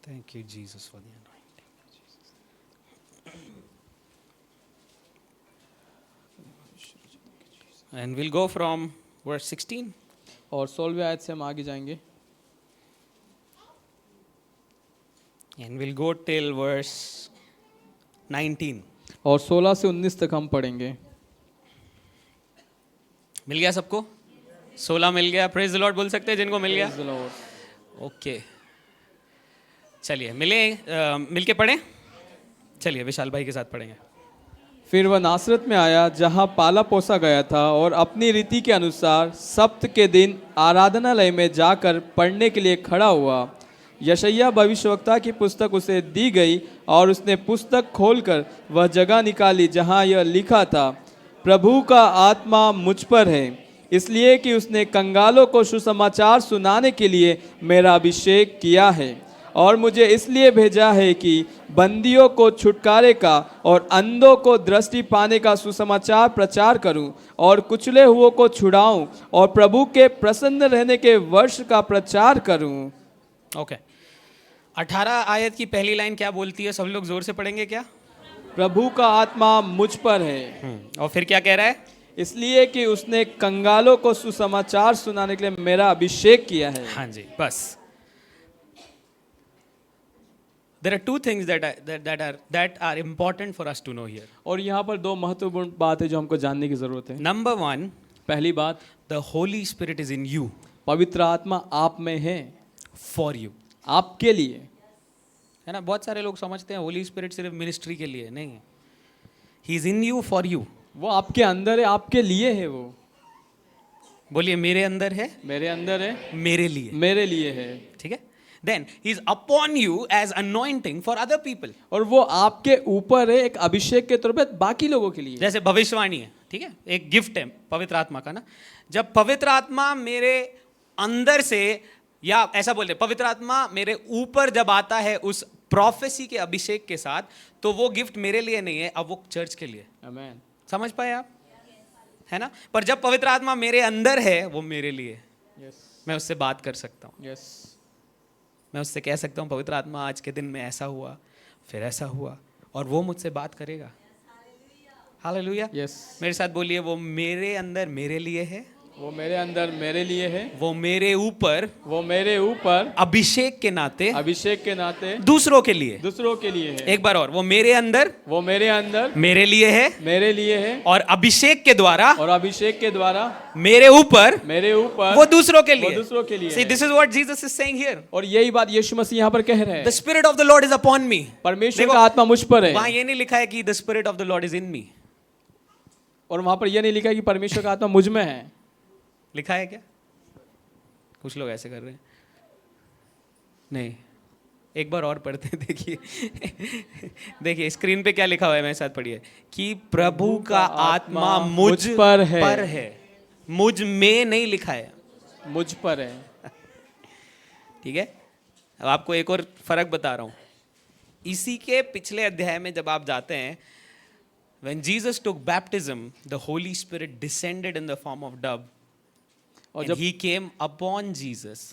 Thank you, Jesus, for the anointing. And we'll go from verse 16. और 16वीं आयत से हम आगे जाएंगे। And we'll go till verse 19. और 16 से 19 तक हम पढ़ेंगे। मिल गया सबको? 16 मिल गया? प्रेज द लॉर्ड बोल सकते हैं जिनको मिल गया? Praise the Lord. ओके चलिए मिलके पढ़ें। चलिए विशाल भाई के साथ पढ़ेंगे। फिर वह नासरत में आया जहाँ पाला पोसा गया था, और अपनी रीति के अनुसार सप्त के दिन आराधनालय में जाकर पढ़ने के लिए खड़ा हुआ। यशायाह भविष्यवक्ता की पुस्तक उसे दी गई और उसने पुस्तक खोलकर वह जगह निकाली जहाँ यह लिखा था, प्रभु का आत्मा मुझ पर है, इसलिए कि उसने कंगालों को सुसमाचार सुनाने के लिए मेरा अभिषेक किया है, और मुझे इसलिए भेजा है कि बंदियों को छुटकारे का और अंधों को दृष्टि पाने का सुसमाचार प्रचार करूं, और कुचले हुओं को छुड़ाऊं, और प्रभु के प्रसन्न रहने के वर्ष का प्रचार करूं। ओके 18 आयत की पहली लाइन क्या बोलती है? सब लोग जोर से पढ़ेंगे क्या? प्रभु का आत्मा मुझ पर है, और फिर क्या कह रहा है? इसलिए कि उसने कंगालों को सुसमाचार सुनाने के लिए मेरा अभिषेक किया है। हाँ जी बस। There are two things that are important for us to know here. और यहाँ पर दो महत्वपूर्ण बात है जो हमको जानने की जरूरत है। Number one, पहली बात, the Holy Spirit is in you पवित्र आत्मा आप में है, for you. आपके लिए है ना। बहुत सारे लोग समझते हैं होली स्पिरिट सिर्फ मिनिस्ट्री के लिए, नहीं है। He is in you for you. वो आपके अंदर है, आपके लिए है। वो बोलिए मेरे अंदर है, मेरे अंदर है, मेरे लिए, मेरे लिए है। ठीक है। Then he is upon you as anointing for other people. और वो आपके ऊपर है एक अभिषेक के तौर पे बाकी लोगों के लिए। जैसे भविष्यवाणी है, ठीक है, एक गिफ्ट है पवित्र आत्मा का ना। जब पवित्र आत्मा मेरे अंदर से, या ऐसा बोलते हैं पवित्र आत्मा मेरे ऊपर जब आता है उस प्रोफेसी के अभिषेक के साथ, तो वो गिफ्ट मेरे लिए नहीं है, अब वो चर्च के लिए। आमीन। समझ पाए आप? है ना। पर जब पवित्र आत्मा मेरे अंदर है, वो मेरे लिए, मैं उससे बात कर सकता हूँ। मैं उससे कह सकता हूँ पवित्र आत्मा आज के दिन में ऐसा हुआ, फिर ऐसा हुआ, और वो मुझसे बात करेगा। हालेलुया। मेरे साथ बोलिए, वो मेरे अंदर मेरे लिए है, वो मेरे अंदर मेरे लिए है, वो मेरे ऊपर अभिषेक के नाते दूसरों के लिए है। एक बार और, वो मेरे अंदर मेरे लिए है, और अभिषेक के द्वारा मेरे ऊपर वो दूसरों के लिए। See, this is what Jesus is saying here. और यही बात यीशु मसीह यहाँ पर कह रहे हैं। The Spirit of the Lord is upon me. परमेश्वर का आत्मा मुझ पर है। वहाँ ये नहीं लिखा है कि the Spirit of the Lord is in me. और वहाँ पर यह नहीं लिखा है कि परमेश्वर का आत्मा मुझ में है। लिखा है क्या? कुछ लोग ऐसे कर रहे हैं। नहीं, एक बार और पढ़ते हैं, देखिए स्क्रीन पे क्या लिखा हुआ है, मेरे साथ पढ़िए, कि प्रभु का आत्मा मुझ पर है। मुझ में नहीं लिखा है, मुझ पर है। ठीक है। अब आपको एक और फर्क बता रहा हूं। इसी के पिछले अध्याय में जब आप जाते हैं, when Jesus took baptism, the Holy Spirit descended in the form of dove, and he came upon Jesus.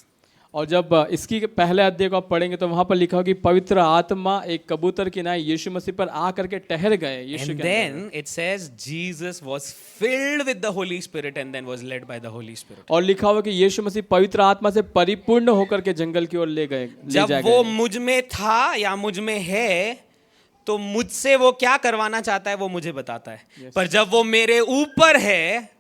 और जब इसकी पहले अध्याय को आप पढ़ेंगे तो वहां पर लिखा हो कि पवित्र आत्मा एक कबूतर की नाई यीशु मसीह पर आकर के ठहर गए यीशु And के अंदर। then it says Jesus was filled with the Holy Spirit and then was led by the Holy Spirit. और लिखा हुआ कि यीशु मसीह पवित्र आत्मा से परिपूर्ण होकर के जंगल की ओर ले जब जाए वो गए। मुझ में था या मुझ में है, तो मुझसे वो क्या करवाना चाहता है वो मुझे बताता है। पर जब वो मेरे ऊपर है,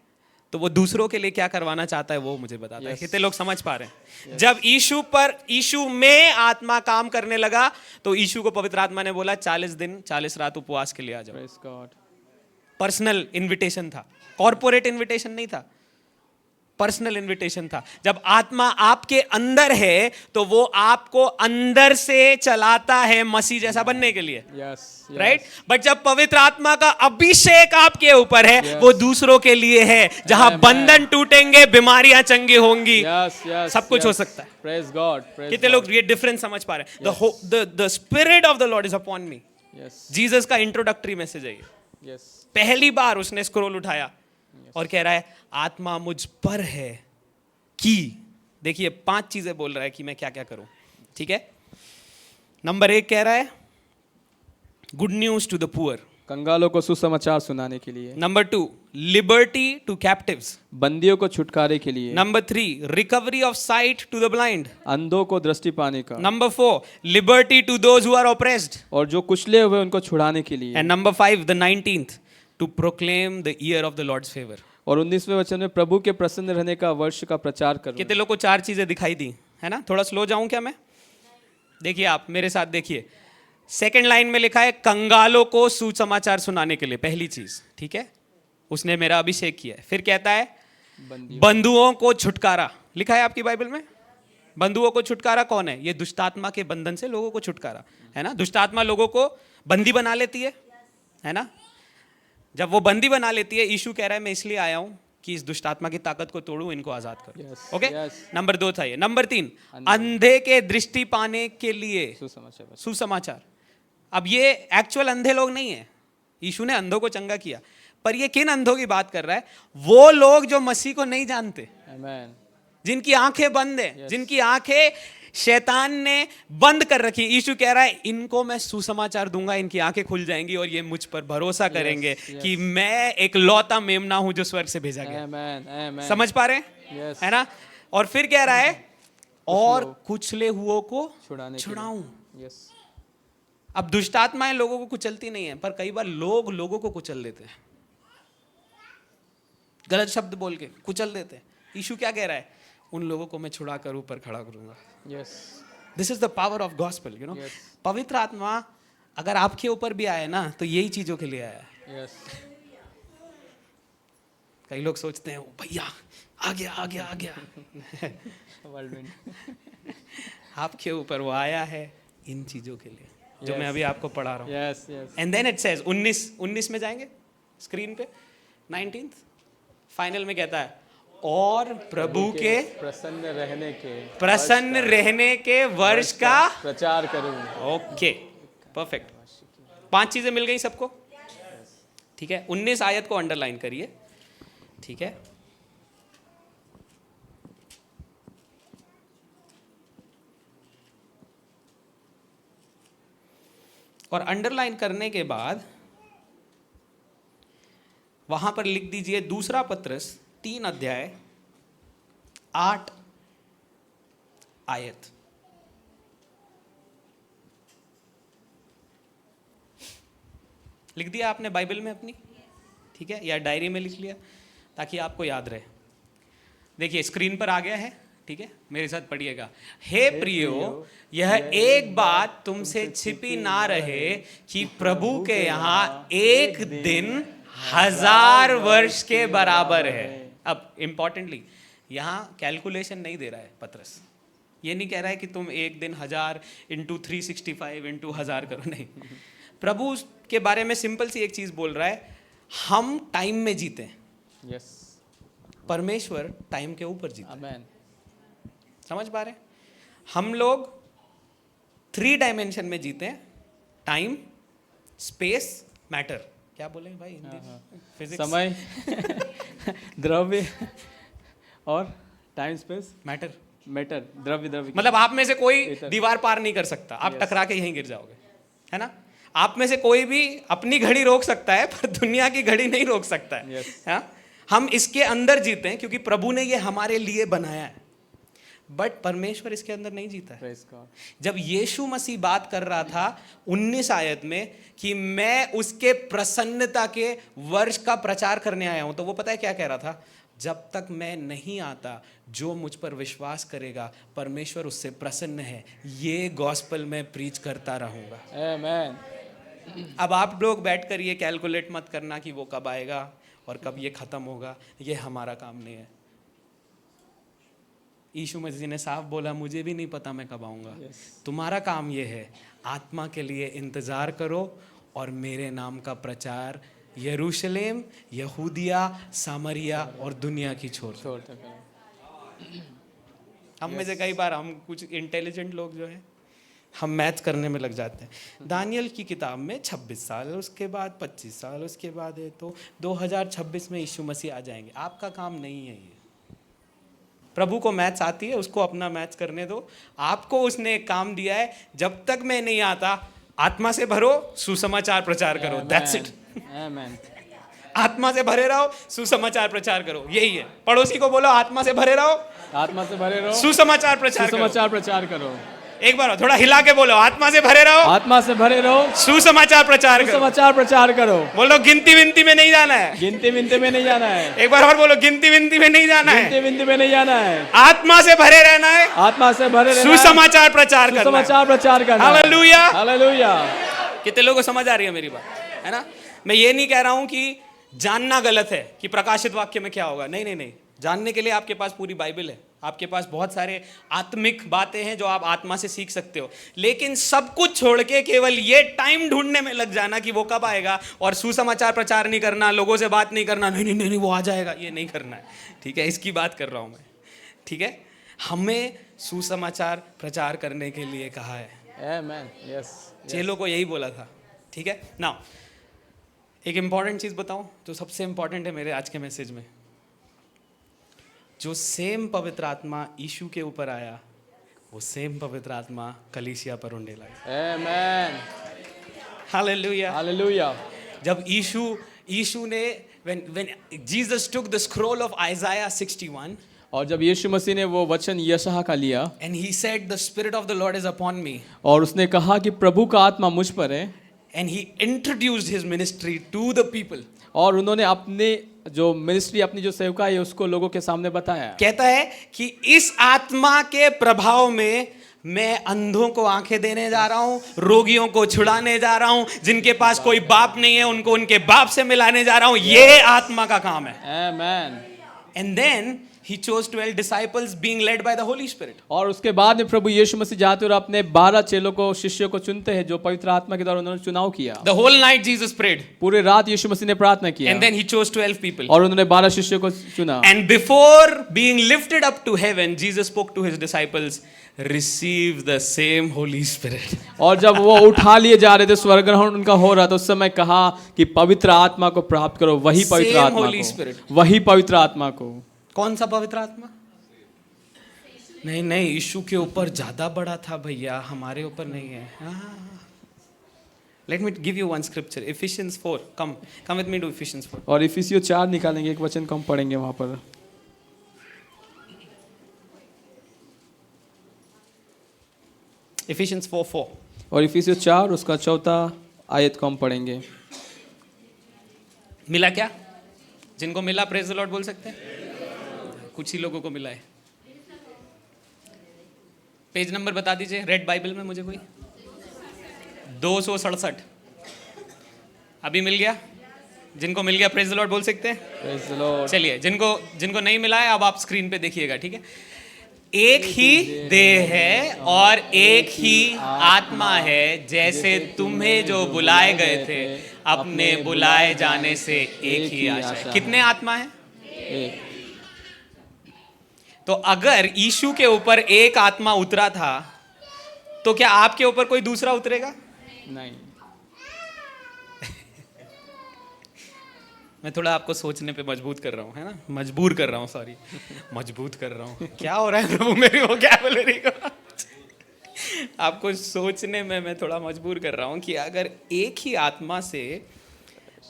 तो वो दूसरों के लिए क्या करवाना चाहता है वो मुझे बताता है। कितने लोग समझ पा रहे हैं? जब यीशु में आत्मा काम करने लगा, तो यीशु को पवित्र आत्मा ने बोला 40 दिन 40 रात उपवास के लिए आ जाओ। Praise God. पर्सनल इनविटेशन था, कॉर्पोरेट इनविटेशन नहीं था, पर्सनल इनविटेशन था। जब आत्मा आपके अंदर है, तो वो आपको अंदर से चलाता है मसीह जैसा बनने के लिए, Yes, yes. राइट? बट जब पवित्र आत्मा का अभिषेक आपके ऊपर है, वो दूसरों के लिए है। जहां बंधन टूटेंगे, बीमारियां चंगी होंगी, Yes, yes, सब कुछ yes. हो सकता है। Praise God, praise कितने God. लोग ये डिफरेंस समझ पा रहे हैं? The spirit of the Lord is upon me. Yes, Jesus का इंट्रोडक्टरी मैसेज है ये। yes. पहली बार उसने स्क्रॉल उठाया और कह रहा है आत्मा मुझ पर है कि, देखिए 5 चीजें बोल रहा है कि मैं क्या क्या करूं, ठीक है? नंबर 1 कह रहा है good news to the poor. कंगालों को सुसमाचार सुनाने के लिए। Number 2 liberty to captives. बंदियों को छुटकारे के लिए। Number 3 recovery of sight to the blind. अंधों को दृष्टि पाने का। Number 4 liberty to those who are oppressed. और जो कुचले हुए उनको छुड़ाने के लिए। And number 5 the 19th to proclaim the year of the Lord's favour. और 19वें वचन में प्रभु के प्रसन्न रहने का वर्ष का प्रचार करो। कितने लोग को 4 चीजें दिखाई दी है ना? थोड़ा स्लो जाऊं क्या मैं? देखिए आप मेरे साथ देखिए, सेकंड लाइन में लिखा है कंगालों को सुसमाचार सुनाने के लिए, पहली चीज, ठीक है? उसने मेरा अभिषेक किया है। फिर कहता है बंधुओं को छुटकारा, लिखा है आपकी बाइबल में। बंधुओं को छुटकारा कौन है? ये दुष्टात्मा के बंधन से लोगों को छुटकारा, है ना? दुष्टात्मा लोगों को बंदी बना लेती है ना? जब वो बंदी बना लेती है, यीशु कह रहा है मैं इसलिए आया हूं कि इस दुष्टात्मा की ताकत को तोड़ूं, इनको आजाद करूं। Yes, okay? yes. नंबर 2 था ये। नंबर 3 अंधे के दृष्टि पाने के लिए सुसमाचार। सुसमाचार। अब ये एक्चुअल अंधे लोग नहीं है, यीशु ने अंधों को चंगा किया, पर ये किन अंधों की बात कर रहा है? वो लोग जो मसीह को नहीं जानते, Amen. जिनकी आंखें बंद है, जिनकी आंखें शैतान ने बंद कर रखी। यीशु कह रहा है इनको मैं सुसमाचार दूंगा, इनकी आंखें खुल जाएंगी और ये मुझ पर भरोसा करेंगे कि मैं एक लौता मेमना हूं जो स्वर्ग से भेजा गया। Amen, amen. समझ पा रहे हैं? Yes. है ना? और फिर कह रहा है और कुचले हुओं को छुड़ाने के लिए। छुड़ाऊं। Yes. अब दुष्टात्माएं लोगों को कुचलती नहीं है, पर कई बार लोग लोगों को कुचल देते हैं, गलत शब्द बोल के कुचल देते हैं। यीशु क्या कह रहा है? उन लोगों को मैं छुड़ा कर ऊपर खड़ा करूंगा। Yes. This is the power of gospel, you know. Yes. पवित्र आत्मा अगर आपके ऊपर भी आए ना, तो यही चीजों के लिए आया है। Yes. कई लोग सोचते हैं भैया आ गया आ गया आ गया Whirlwind. आपके ऊपर वो आया है इन चीजों के लिए जो Yes. मैं अभी आपको पढ़ा रहा हूँ। Yes, yes. And then it says 19 में जाएंगे स्क्रीन पे, 19th फाइनल में कहता है और प्रभु के प्रसन्न रहने के वर्ष का प्रचार करूं। Okay, perfect. 5 चीजें मिल गई सबको, ठीक है? 19 आयत को अंडरलाइन करिए, ठीक है? और अंडरलाइन करने के बाद वहां पर लिख दीजिए 2 पत्रस 3 अध्याय 8 आयत। लिख दिया आपने बाइबल में अपनी, ठीक है? या डायरी में लिख लिया ताकि आपको याद रहे। देखिए स्क्रीन पर आ गया है, ठीक है? मेरे साथ पढ़िएगा। हे प्रियो, यह एक बात तुमसे छिपी ना रहे कि प्रभु के यहाँ एक दिन 1000 वर्ष के बराबर है। अब इंपॉर्टेंटली यहाँ कैलकुलेशन नहीं दे रहा है पत्रस, ये नहीं कह रहा है कि तुम एक दिन 1000 इंटू 365 इंटू 1000 करो, नहीं। प्रभु के बारे में सिंपल सी एक चीज बोल रहा है, हम टाइम में जीते हैं, Yes. परमेश्वर टाइम के ऊपर जीते हैं। Amen. समझ पा रहे हैं? हम लोग 3 डायमेंशन में जीते हैं, टाइम, स्पेस, मैटर। क्या बोले भाई हिंदी में? फिजिक्स, समय, द्रव्य और टाइम स्पेस, मैटर। मैटर, द्रव्य द्रव्य। मतलब आप में से कोई इधर। दीवार पार नहीं कर सकता, आप Yes. टकरा के यहीं गिर जाओगे, है ना। आप में से कोई भी अपनी घड़ी रोक सकता है पर दुनिया की घड़ी नहीं रोक सकता है। Yes. हाँ? हम इसके अंदर जीते हैं क्योंकि प्रभु ने ये हमारे लिए बनाया है, बट परमेश्वर इसके अंदर नहीं जीता है। Praise God. जब यीशु मसीह बात कर रहा था 19 आयत में कि मैं उसके प्रसन्नता के वर्ष का प्रचार करने आया हूं, तो वो पता है क्या कह रहा था? जब तक मैं नहीं आता, जो मुझ पर विश्वास करेगा परमेश्वर उससे प्रसन्न है, ये गॉस्पेल में प्रीच करता रहूंगा। Amen. अब आप लोग बैठ कर ये कैलकुलेट मत करना कि वो कब आएगा और कब ये खत्म होगा, ये हमारा काम नहीं है। यीशु मसीह ने साफ बोला, मुझे भी नहीं पता मैं कब आऊँगा। Yes. तुम्हारा काम ये है, आत्मा के लिए इंतज़ार करो और मेरे नाम का प्रचार यरूशलेम, यहूदिया, सामरिया और दुनिया की छोर। छोड़ दो। हम में से कई बार हम कुछ इंटेलिजेंट लोग जो है हम मैथ्स करने में लग जाते हैं। दानियल की किताब में 26 साल, उसके बाद 25 साल, उसके बाद है तो 2026 में यीशु मसीह आ जाएंगे। आपका काम नहीं है ये। प्रभु को मैथ्स आती है, उसको अपना मैथ्स करने दो। आपको उसने एक काम दिया है, जब तक मैं नहीं आता आत्मा से भरो, सुसमाचार प्रचार करो। That's it. Amen. आत्मा से भरे रहो, सुसमाचार प्रचार करो, यही है। पड़ोसी को बोलो आत्मा से भरे रहो, आत्मा से भरे रहो, सुसमाचार प्रचार करो। सुसमाचार प्रचार करो। एक बार और, थोड़ा हिला के बोलो, आत्मा से भरे रहो, आत्मा से भरे रहो, सुसमाचार प्रचार करो। सुसमाचार प्रचार करो। बोलो गिनती विनती में नहीं जाना है। गिनती विनती में नहीं जाना है। एक बार और बोलो, गिनती विनती में नहीं जाना गिनती है, विनती में नहीं जाना है। आत्मा से भरे रहना है, आत्मा से भरे रहना है, सुसमाचार प्रचार करना है। सुसमाचार प्रचार करना है। हालेलुया। हालेलुया। कितने लोगों को समझ आ रही है मेरी बात, है ना। मैं ये नहीं कह रहा हूं कि जानना गलत है कि प्रकाशित वाक्य में क्या होगा, नहीं नहीं नहीं। जानने के लिए आपके पास पूरी बाइबल है, आपके पास बहुत सारे आत्मिक बातें हैं जो आप आत्मा से सीख सकते हो। लेकिन सब कुछ छोड़ के केवल ये टाइम ढूंढने में लग जाना कि वो कब आएगा, और सुसमाचार प्रचार नहीं करना, लोगों से बात नहीं करना, नहीं नहीं नहीं, नहीं वो आ जाएगा, ये नहीं करना है। ठीक है, इसकी बात कर रहा हूं मैं। ठीक है, हमें सुसमाचार प्रचार करने के लिए कहा है। Amen. Yes. चेलों को यही बोला था। ठीक है ना। एक इंपॉर्टेंट चीज बताऊं जो सबसे इंपॉर्टेंट है मेरे आज के मैसेज में। जो सेम पवित्र आत्मा यीशु के ऊपर आया, वो सेम पवित्र आत्मा कलीसिया पर उंडेला है। Amen. हालेलुया। Hallelujah. जब यीशु ने when Jesus took the scroll of Isaiah 61 और जब यीशु मसीह ने वो वचन यशायाह का लिया and he said the spirit of the Lord is upon me और उसने कहा कि प्रभु का आत्मा मुझ पर है, and he introduced his ministry to the people, और उन्होंने अपने जो मिनिस्ट्री, अपनी जो सेवकाई है उसको लोगों के सामने बताया। कहता है कि इस आत्मा के प्रभाव में मैं अंधों को आंखें देने जा रहा हूं, रोगियों को छुड़ाने जा रहा हूं, जिनके पास कोई बाप नहीं है उनको उनके बाप से मिलाने जा रहा हूं। ये आत्मा का काम है। Amen. And then he chose 12 disciples being led by the Holy Spirit. और उसके बाद में प्रभु यीशु मसीह जाते और अपने 12 चेलों को, शिष्यों को चुनते हैं जो पवित्र आत्मा के द्वारा उन्होंने चुनाव किया। The whole night Jesus prayed. पूरे रात यीशु मसीह ने प्रार्थना किया And then he chose 12 people. और उन्होंने 12 शिष्यों को चुना। And before being lifted up to heaven, Jesus spoke to his disciples, receive the same Holy Spirit. और जब वो उठा लिए जा रहे थे, स्वर्ग ग्रहण उनका हो रहा था, उस समय कहा कि पवित्र आत्मा को प्राप्त करो, वही पवित्र Same आत्मा Holy को, Spirit. वही पवित्र आत्मा को। कौन सा पवित्र आत्मा? नहीं नहीं, यीशु के ऊपर ज्यादा बड़ा था भैया, हमारे ऊपर नहीं है। Let me give you one scripture, Ephesians 4. Come with me to Ephesians 4. और इफिसियों 4 निकालेंगे, एक वचन को हम पढ़ेंगे वहां पर। Ephesians 4:4. और इफिसियों 4 उसका 4 आयत को हम पढ़ेंगे। मिला क्या? जिनको मिला प्रेज द लॉर्ड बोल सकते हैं? कुछ ही लोगों को मिला है। पेज नंबर बता दीजिए रेड बाइबल में मुझे कोई। 267। अभी मिल गया? जिनको मिल गया प्रेज द लॉर्ड बोल सकते हैं? Praise the Lord. चलिए, जिनको नहीं मिला है अब आप स्क्रीन पे देखिएगा। ठीक है, एक ही देह है और एक ही आत्मा है, जैसे तुम्हें जो बुलाए गए थे अपने बुलाए जाने से एक ही आशा है। कितने आत्मा है? एक। तो अगर यीशु के ऊपर एक आत्मा उतरा था तो क्या आपके ऊपर कोई दूसरा उतरेगा? नहीं। मैं थोड़ा आपको सोचने पे मजबूर कर रहा हूँ, है ना, मजबूर कर रहा हूँ, सॉरी, मजबूत कर रहा हूँ। क्या हो रहा है प्रभु मेरी वोकैबुलरी को? आपको सोचने में मैं थोड़ा मजबूर कर रहा हूँ कि अगर एक ही आत्मा से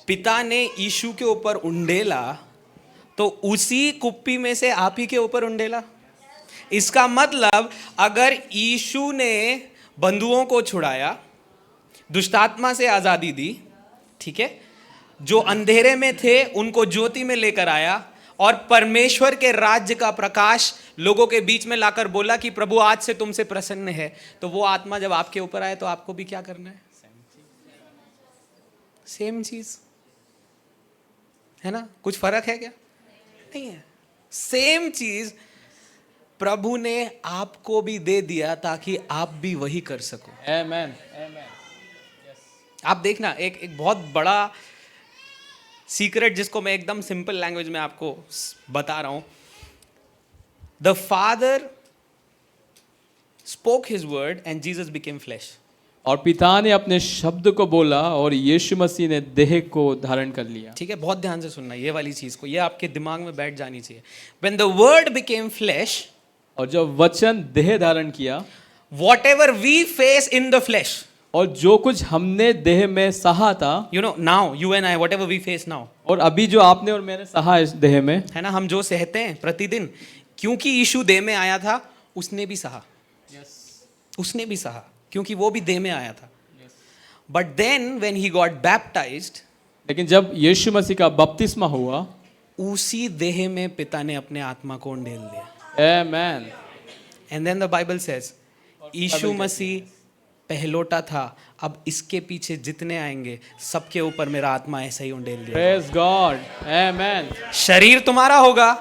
पिता ने यीशु के ऊपर उंडेला तो उसी कुप्पी में से आप ही के ऊपर उंडेला। इसका मतलब अगर यीशु ने बंधुओं को छुड़ाया, दुष्टात्मा से आजादी दी, ठीक है, जो अंधेरे में थे उनको ज्योति में लेकर आया और परमेश्वर के राज्य का प्रकाश लोगों के बीच में लाकर बोला कि प्रभु आज से तुमसे प्रसन्न है, तो वो आत्मा जब आपके ऊपर आए तो आपको भी क्या करना है? सेम चीज है ना? कुछ फर्क है क्या? नहीं है। सेम चीज प्रभु ने आपको भी दे दिया ताकि आप भी वही कर सको। आमेन, आमेन। आप देखना, एक बहुत बड़ा सीक्रेट जिसको मैं एकदम सिंपल लैंग्वेज में आपको बता रहा हूं। The father spoke his word and Jesus became flash. और पिता ने अपने शब्द को बोला और यीशु मसीह ने देह को धारण कर लिया। ठीक है, बहुत ध्यान से सुनना ये वाली चीज को, ये आपके दिमाग में बैठ जानी चाहिए। When the word became flesh, और जब वचन देह धारण किया, whatever we face in the flesh, और जो कुछ हमने देह में सहा था, you know, now you and I, whatever we face now, और अभी जो आपने और मैंने सहा इस देह में, है ना, हम जो सहते हैं प्रतिदिन, क्योंकि यीशु देह में आया था, उसने भी सहा। उसने भी सहा क्योंकि वो भी देह में आया था। But then when he got baptized, लेकिन जब यीशु मसीह का बपतिस्मा हुआ, उसी देह में पिता ने अपने आत्मा को उंडेल दिया। Amen. And then the Bible says, Yeshu मसीह पहलोटा था, अब इसके पीछे जितने आएंगे सबके ऊपर मेरा आत्मा ऐसा ही उंडेल दिया। प्रेज गॉड, आमेन। शरीर तुम्हारा होगा,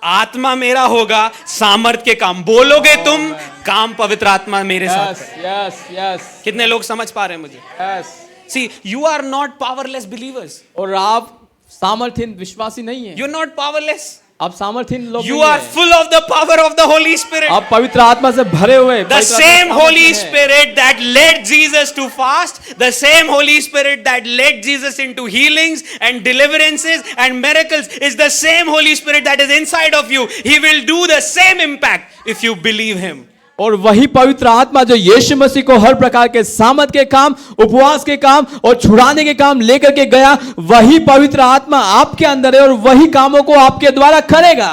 आत्मा मेरा होगा, सामर्थ के काम बोलोगे तुम, काम पवित्र आत्मा मेरे साथ है। Yes yes. कितने लोग समझ पा रहे हैं मुझे? Yes. See, you are not powerless believers. और आप सामर्थहीन विश्वासी नहीं है। You're not powerless. आप सामर्थहीन लोग You नहीं are हैं। full of the power of the Holy Spirit. आप पवित्र आत्मा से भरे हुए। The same Holy Spirit that led Jesus to fast, the same Holy Spirit that led Jesus into healings and deliverances and miracles is the same Holy Spirit that is inside of you. He will do the same impact if you believe Him. और वही पवित्र आत्मा जो यीशु मसीह को हर प्रकार के सामर्थ के काम, उपवास के काम और छुड़ाने के काम लेकर के गया, वही पवित्र आत्मा आपके अंदर है और वही कामों को आपके द्वारा करेगा।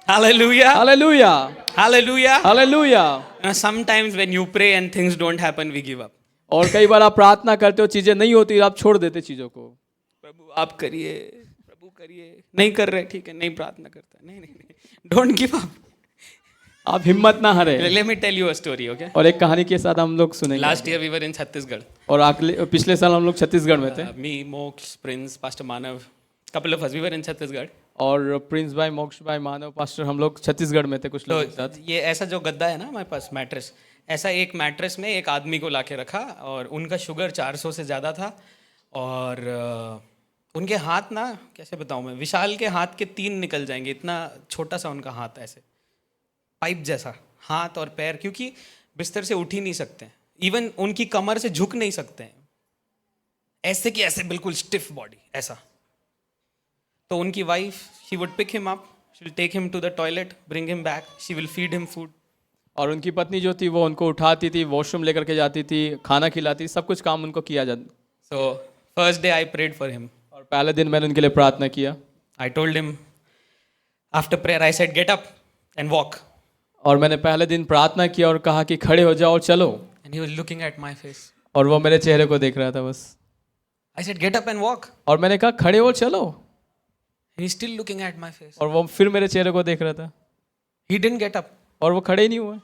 Hallelujah. Hallelujah, Hallelujah. Hallelujah. Sometimes when you pray and things don't happen, we give up. और कई बार आप प्रार्थना करते हो, चीजें नहीं होती, आप छोड़ देते चीजों को। प्रभु आप करिए, प्रभु करिए, नहीं कर रहे, ठीक है, नहीं प्रार्थना करता, नहीं नहीं नहीं, डोंट गिव अप। आप हिम्मत ना हारे। Let me tell you a story, okay? और एक कहानी के साथ हम लोग सुनेंगे। Last year we were in Chhattisgarh. और पिछले साल हम लोग छत्तीसगढ़ में थे। Me, Moksha, Prince, Pastor Manav, couple of us, we were in Chhattisgarh. और प्रिंस भाई, मोक्ष भाई, मानव पास्टर, हम लोग छत्तीसगढ़ में थे कुछ लोगों के तो साथ। ये ऐसा जो गद्दा है ना हमारे पास, मैट्रेस, ऐसा एक मैट्रेस में एक आदमी को लाके रखा और उनका शुगर 400 से ज़्यादा था और उनके हाथ ना, कैसे बताऊँ मैं, विशाल के हाथ के 3 निकल जाएंगे, इतना छोटा सा उनका हाथ, ऐसे पाइप जैसा हाथ और पैर, क्योंकि बिस्तर से उठ ही नहीं सकते, इवन उनकी कमर से झुक नहीं सकते हैं, ऐसे कि ऐसे बिल्कुल स्टिफ बॉडी ऐसा। तो उनकी wife, she would pick him up, she will take him to the toilet, bring him back, she will feed him food. और उनकी पत्नी जो थी वो उनको उठाती थी, वॉशरूम लेकर के जाती थी, खाना खिलाती, सब कुछ काम उनको किया जाता। So first day I prayed for him. और पहले दिन मैंने उनके लिए प्रार्थना किया। I told him after prayer, I said get up and walk. और मैंने पहले दिन प्रार्थना किया और कहा कि खड़े हो जाओ और चलो। And he was looking at my face. और वो मेरे चेहरे को देख रहा था बस। आई said get up and walk. और मैंने कहा खड़े हो चलो। He is still looking at my face. और वो फिर मेरे चेहरे को देख रहा था। He didn't get up. और वो खड़े ही नहीं हुए।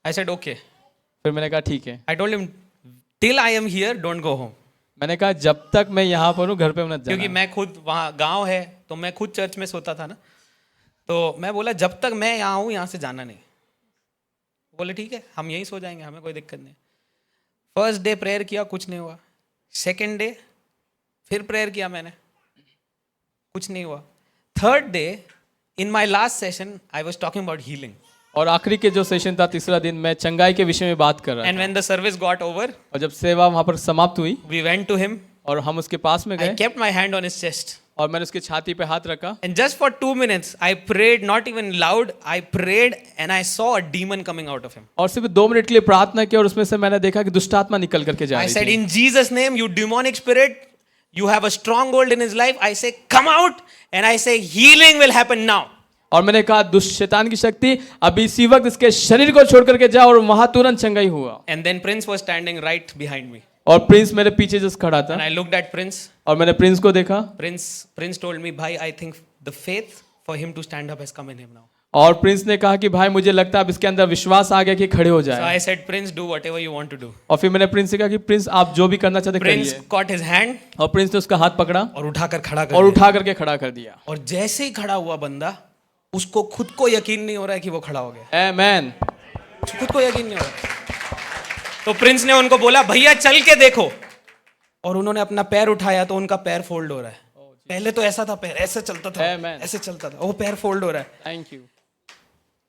I said okay. फिर मैंने कहा ठीक है। आई told him till I am here don't go home. मैंने कहा जब तक मैं यहाँ पर हूँ घर पे मत जाना। क्योंकि मैं खुद, वहाँ गांव है तो मैं खुद चर्च में सोता था ना, तो मैं बोला जब तक मैं यहाँ हूँ यहाँ से जाना नहीं। बोले ठीक है, हम यहीं सो जाएंगे, हमें कोई दिक्कत नहीं। फर्स्ट डे प्रेयर किया, कुछ नहीं हुआ। सेकेंड डे फिर प्रेयर किया मैंने, कुछ नहीं हुआ। Third day in my last session I was talking about healing. और आखिरी के जो सेशन था तीसरा दिन, मैं चंगाई के विषय में बात कर रहा था। And when the service got over, और जब सेवा वहां पर समाप्त हुई, वी वेंट टू हिम। और हम उसके पास में I गए kept my hand on his chest. और मैंने उसकी छाती पे हाथ रखा And just for 2 minutes, I prayed, not even loud. I prayed and I saw a demon coming out of him. और सिर्फ 2 मिनट के लिए प्रार्थना की और उसमें से मैंने देखा कि दुष्ट आत्मा निकल करके जा I रही said, थी। in Jesus' name, you demonic spirit, you have a stronghold in his life. I say, come out. And I say, healing will happen now. और मैंने कहा दुष्ट शैतान की शक्ति अभी इसी वक्त इसके शरीर को छोड़ करके जा, और वहां तुरंत चंगाई हुआ। And then Prince was standing right behind me. और प्रिंस मेरे पीछे जस्ट खड़ा And था I looked at Prince. और मैंने प्रिंस को देखा Prince told me, bhai, I think the faith for him to stand up has come in him now. और प्रिंस ने कहा कि भाई मुझे लगता है अब इसके अंदर विश्वास आ गया कि खड़े हो So जाए। I said, Prince, do whatever you want to do. और फिर मैंने प्रिंस से कहा कि प्रिंस आप जो भी करना चाहते Prince करिए। caught his hand और प्रिंस ने उसका हाथ पकड़ा और उठाकर खड़ा कर और दिया। उठा करके खड़ा कर दिया। और जैसे ही खड़ा हुआ बंदा, उसको खुद को यकीन नहीं हो रहा है कि वो खड़ा हो गया। आमेन। खुद को यकीन नहीं हो रहा। तो प्रिंस ने उनको बोला, भैया चल के देखो। और उन्होंने अपना पैर उठाया तो उनका पैर फोल्ड हो रहा है। पहले तो ऐसा था, पैर ऐसे चलता था, Amen. ऐसे चलता था, वो पैर फोल्ड हो रहा है। Thank you.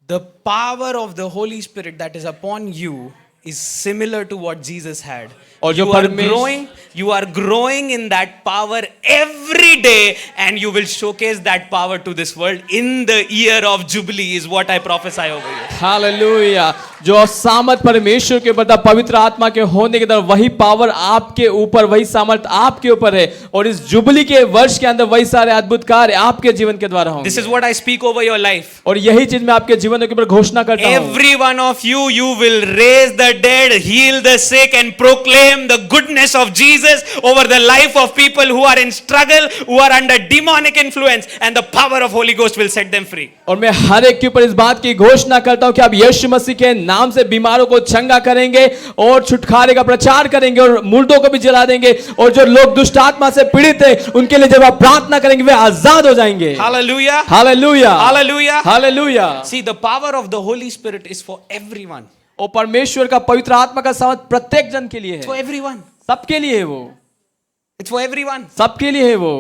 The power of the Holy Spirit that is upon you is similar to what Jesus had. और जो You are growing in that power every day, and you will showcase that power to this world in the year of Jubilee is what I prophesy over you. Hallelujah. जो सामर्थ परमेश्वर के बता पवित्र आत्मा के होने के अंदर वही पावर आपके ऊपर, वही सामर्थ आपके ऊपर है, और इस जुबली के वर्ष के अंदर वही सारे अद्भुत कार्य आपके जीवन के द्वारा होंगे। This is what I speak over your life. और यही चीज मैं आपके जीवन के ऊपर घोषणा करता हूँ। Every one of you will raise the dead, heal the sick, and proclaim the goodness of Jesus over the life of people who are in struggle, who are under demonic influence, and the power of Holy Ghost will set them free. और मैं हर एक के ऊपर इस बात की घोषणा करता हूं कि आप यीशु मसीह के नाम से बीमारों को चंगा करेंगे और छुटकारे का प्रचार करेंगे और मुर्दों को भी जला देंगे, और जो लोग दुष्ट आत्मा से पीड़ित हैं उनके लिए जब आप प्रार्थना करेंगे वे आजाद हो जाएंगे। Hallelujah. Hallelujah, Hallelujah. Hallelujah. See, the power of the Holy Spirit is for everyone. और परमेश्वर का पवित्र आत्मा का सामर्थ प्रत्येक जन के लिए It's for है, everyone. सबके लिए है वो, It's for everyone. सबके लिए है वो।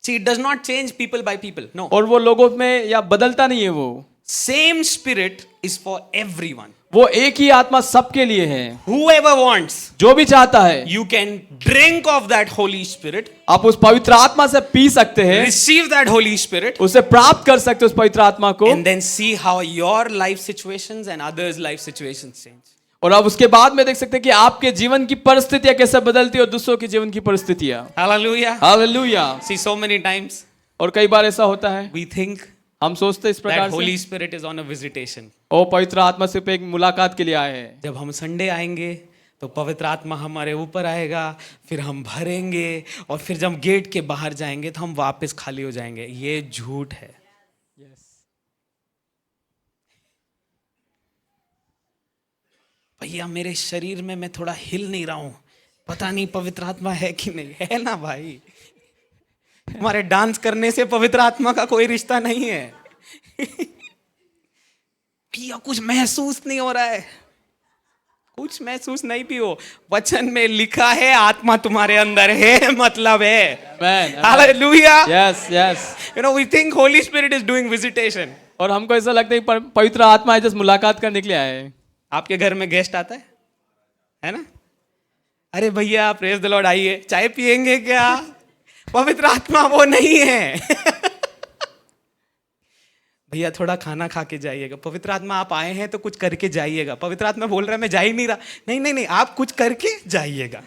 See, it does not change people by people. No. और वो लोगों में या बदलता नहीं है वो Same Spirit is for everyone. वो एक ही आत्मा सबके लिए है। Whoever wants, जो भी चाहता है you can drink of that Holy Spirit, आप उस पवित्र आत्मा से पी सकते हैं, receive that Holy Spirit, उसे प्राप्त कर सकते हैं उस पवित्र आत्मा को, and then see how your life situations and others' life situations change. और आप उसके बाद में देख सकते हैं कि आपके जीवन की परिस्थितियां कैसे बदलती है और दूसरों के जीवन की परिस्थितियां। Hallelujah. Hallelujah. See, so many times और कई बार ऐसा होता है we think हम सोचते इस प्रकार that Holy से Spirit is on a visitation. ओ पवित्र आत्मा सिर्फ एक मुलाकात के लिए आए हैं। जब हम संडे आएंगे तो पवित्र आत्मा हमारे ऊपर आएगा, फिर हम भरेंगे, और फिर जब गेट के बाहर जाएंगे तो हम वापस खाली हो जाएंगे। ये झूठ है। भैया मेरे शरीर में मैं थोड़ा हिल नहीं रहा हूं, पता नहीं पवित्र आत्मा है कि नहीं है। ना भाई, हमारे डांस करने से पवित्र आत्मा का कोई रिश्ता नहीं है। भैया कुछ महसूस नहीं हो रहा है, कुछ महसूस नहीं भी हो, वचन में लिखा है आत्मा तुम्हारे अंदर है, मतलब है। Hallelujah. Yes yes. You know, we think Holy Spirit is doing visitation. और हमको ऐसा लगता है कि पवित्र आत्मा है जस्ट मुलाकात करने के लिए आए हैं। आपके घर में गेस्ट आता है ना? अरे भैया प्रेज द लॉर्ड, आइए, चाय पिएंगे क्या? पवित्र आत्मा वो नहीं है। भैया थोड़ा खाना खा के जाइएगा। पवित्र आत्मा आप आए हैं तो कुछ करके जाइएगा। पवित्र आत्मा बोल रहा है मैं जा ही नहीं रहा। नहीं नहीं नहीं, आप कुछ करके जाइएगा।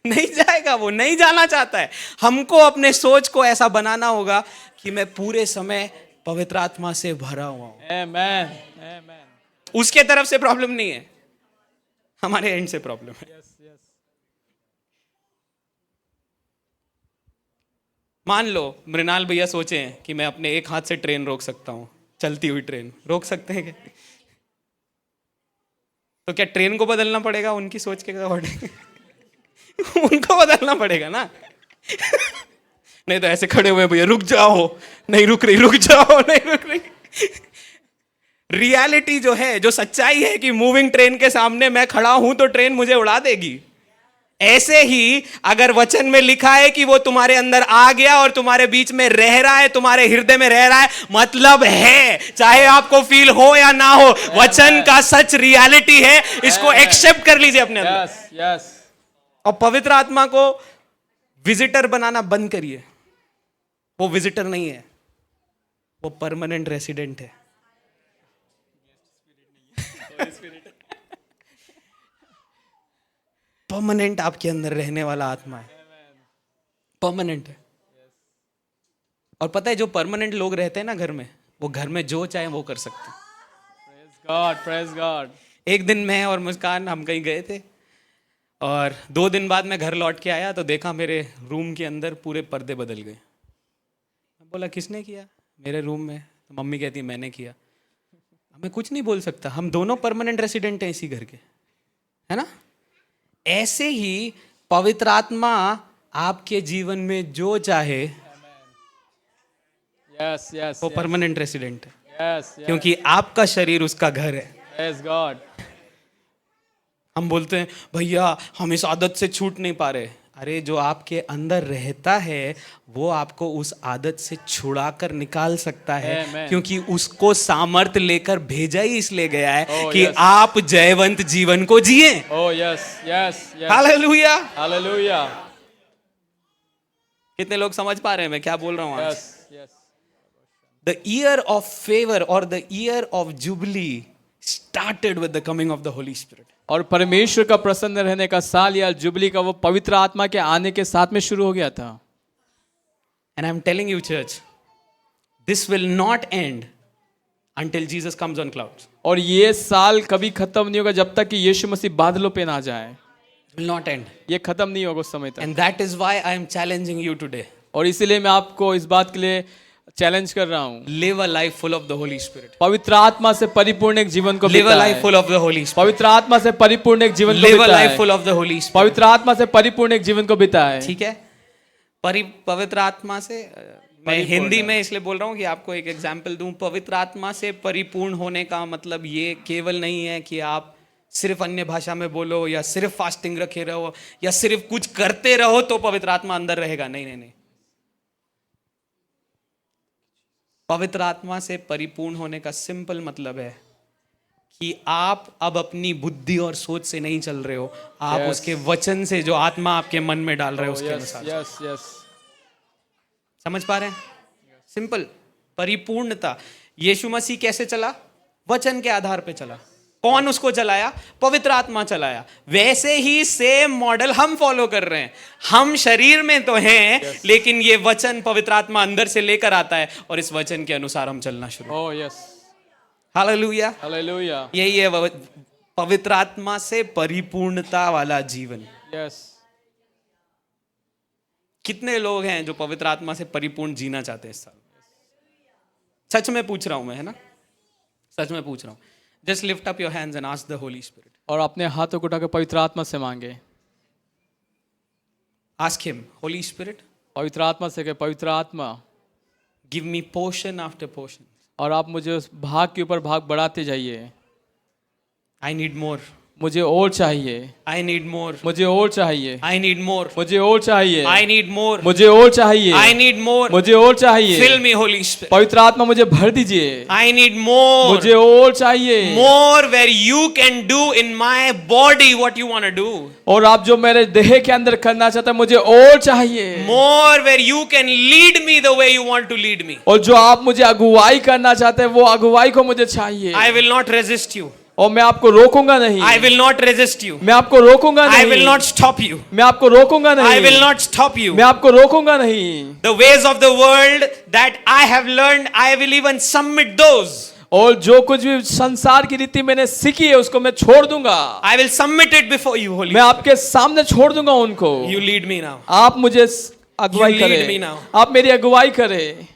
नहीं जाएगा, वो नहीं जाना चाहता है। हमको अपने सोच को ऐसा बनाना होगा कि मैं पूरे समय पवित्र आत्मा से भरा हुआ हूं। आमेन आमेन। उसके तरफ से प्रॉब्लम नहीं है, हमारे एंड से प्रॉब्लम है। मान लो मृणाल भैया सोचे हैं कि मैं अपने एक हाथ से ट्रेन रोक सकता हूं, चलती हुई ट्रेन रोक सकते हैं क्या? तो क्या ट्रेन को बदलना पड़ेगा उनकी सोच के अकॉर्डिंग? उनको बदलना पड़ेगा ना। नहीं तो ऐसे खड़े हुए भैया रुक जाओ, नहीं रुक रही, रुक जाओ, नहीं रुक रही। रियलिटी जो है, जो सच्चाई है कि मूविंग ट्रेन के सामने मैं खड़ा हूं तो ट्रेन मुझे उड़ा देगी। ऐसे ही अगर वचन में लिखा है कि वो तुम्हारे अंदर आ गया और तुम्हारे बीच में रह रहा है, तुम्हारे हृदय में रह रहा है, मतलब है, चाहे आपको फील हो या ना हो, वचन का सच रियलिटी है। इसको एक्सेप्ट कर लीजिए अपने अंदर। Yes yes. और पवित्र आत्मा को विजिटर बनाना बंद करिए। वो विजिटर नहीं है, वो परमानेंट रेसिडेंट है। परमानेंट आपके अंदर रहने वाला आत्मा है, परमानेंट है। और पता है जो परमानेंट लोग रहते हैं ना घर में, वो घर में जो चाहे वो कर सकते हैं। Praise God. एक दिन मैं और मुस्कान हम कहीं गए थे और 2 दिन बाद मैं घर लौट के आया तो देखा मेरे रूम के अंदर पूरे पर्दे बदल गए। मैं बोला किसने किया मेरे रूम में? तो मम्मी कहती है मैंने किया। मैं कुछ नहीं बोल सकता, हम दोनों परमानेंट रेसिडेंट हैं इसी घर के, है ना? ऐसे ही पवित्र आत्मा आपके जीवन में जो चाहे यस यस वो परमानेंट रेसिडेंट है, यस क्योंकि आपका शरीर उसका घर है। Praise God. हम बोलते हैं भैया हम इस आदत से छूट नहीं पा रहे। अरे जो आपके अंदर रहता है वो आपको उस आदत से छुड़ा कर निकाल सकता है, Amen. क्योंकि उसको सामर्थ लेकर भेजा ही इसलिए गया है Oh, कि yes. आप जयवंत जीवन को जिए। Oh yes yes yes. Hallelujah. Hallelujah. कितने लोग समझ पा रहे हैं मैं क्या बोल रहा हूँ आज? Yes yes. The year of favor or the year of jubilee started with the coming of the Holy Spirit. और परमेश्वर का प्रसन्न रहने का साल या जुबली का वो पवित्र आत्मा के आने के साथ में शुरू हो गया था। And I'm telling you church, this will not end until Jesus comes on clouds. और ये साल कभी खत्म नहीं होगा जब तक कि यीशु मसीह बादलों पे ना जाए। It will not end. ये खत्म नहीं होगा उस समय तक। And that is why I am challenging you today. और इसीलिए मैं आपको इस बात के लिए चैलेंज कर रहा हूँ। Live a life full of the Holy Spirit. पवित्र आत्मा से परिपूर्ण एक जीवन को Live a life बिताएं। full of the Holy Spirit. पवित्र आत्मा से परिपूर्ण एक जीवन को Live a बिताएं। life full of the Holy Spirit. पवित्र आत्मा से परिपूर्ण एक जीवन को बिताएं। ठीक है? पवित्र आत्मा से मैं हिंदी में इसलिए बोल रहा हूँ कि आपको एक एग्जाम्पल दूं। पवित्र आत्मा से परिपूर्ण होने का मतलब ये केवल नहीं है कि आप सिर्फ अन्य भाषा में बोलो या सिर्फ फास्टिंग रखे रहो या सिर्फ कुछ करते रहो तो पवित्र आत्मा अंदर रहेगा। नहीं नहीं नहीं, पवित्र आत्मा से परिपूर्ण होने का सिंपल मतलब है कि आप अब अपनी बुद्धि और सोच से नहीं चल रहे हो, आप Yes. उसके वचन से जो आत्मा आपके मन में डाल रहे हो उसके यस अनुसार। Yes yes. समझ पा रहे हैं? सिंपल परिपूर्णता। यीशु मसीह कैसे चला? वचन के आधार पे चला। कौन उसको चलाया? पवित्र आत्मा चलाया। वैसे ही सेम मॉडल हम फॉलो कर रहे हैं। हम शरीर में तो हैं लेकिन ये वचन पवित्र आत्मा अंदर से लेकर आता है और इस वचन के अनुसार हम चलना शुरू। Oh yes. हालेलुया। हालेलुया। यही है पवित्र आत्मा से परिपूर्णता वाला जीवन। यस। कितने लोग हैं जो पवित्र आत्मा से परिपूर्ण जीना चाहते हैं इस साल? सच में पूछ रहा हूं मैं, है ना? सच में पूछ रहा हूं। Just lift up your hands and ask the holy spirit. और अपने हाथों को उठाकर पवित्र आत्मा से मांगे। आस्क हिम, होली स्पिरिट पवित्र आत्मा से कहे, पवित्र आत्मा give me portion after portion. और आप मुझे उस भाग के ऊपर भाग बढ़ाते जाइए। I need more. मुझे और चाहिए। I need more. मुझे और चाहिए। I need more. मुझे और चाहिए। I need more. मुझे और चाहिए। I need more. मुझे और चाहिए। Fill me holy spirit. पवित्र आत्मा मुझे भर दीजिए। I need more. मुझे और चाहिए। More where you can do in my body what you want to do. और आप जो मेरे देह के अंदर करना चाहते हैं मुझे और चाहिए। More where you can lead me the way you want to lead me. और जो आप मुझे अगुवाई करना चाहते हैं वो अगुवाई को मुझे चाहिए। I will not resist you. और मैं आपको रोकूंगा नहीं। I will not resist you. मैं आपको रोकूंगा नहीं। I will not stop you. मैं आपको रोकूंगा नहीं। I will not stop you. मैं आपको रोकूंगा नहीं। The ways of the world that I have learned, I will even submit those. और जो कुछ भी संसार की रीति मैंने सीखी है उसको मैं छोड़ दूंगा। I will submit it before you, Holy मैं आपके सामने छोड़ दूंगा उनको। Spirit. You lead me now. आप मुझे अगुवाई You lead me करें। now. आप मेरी अगुवाई करें।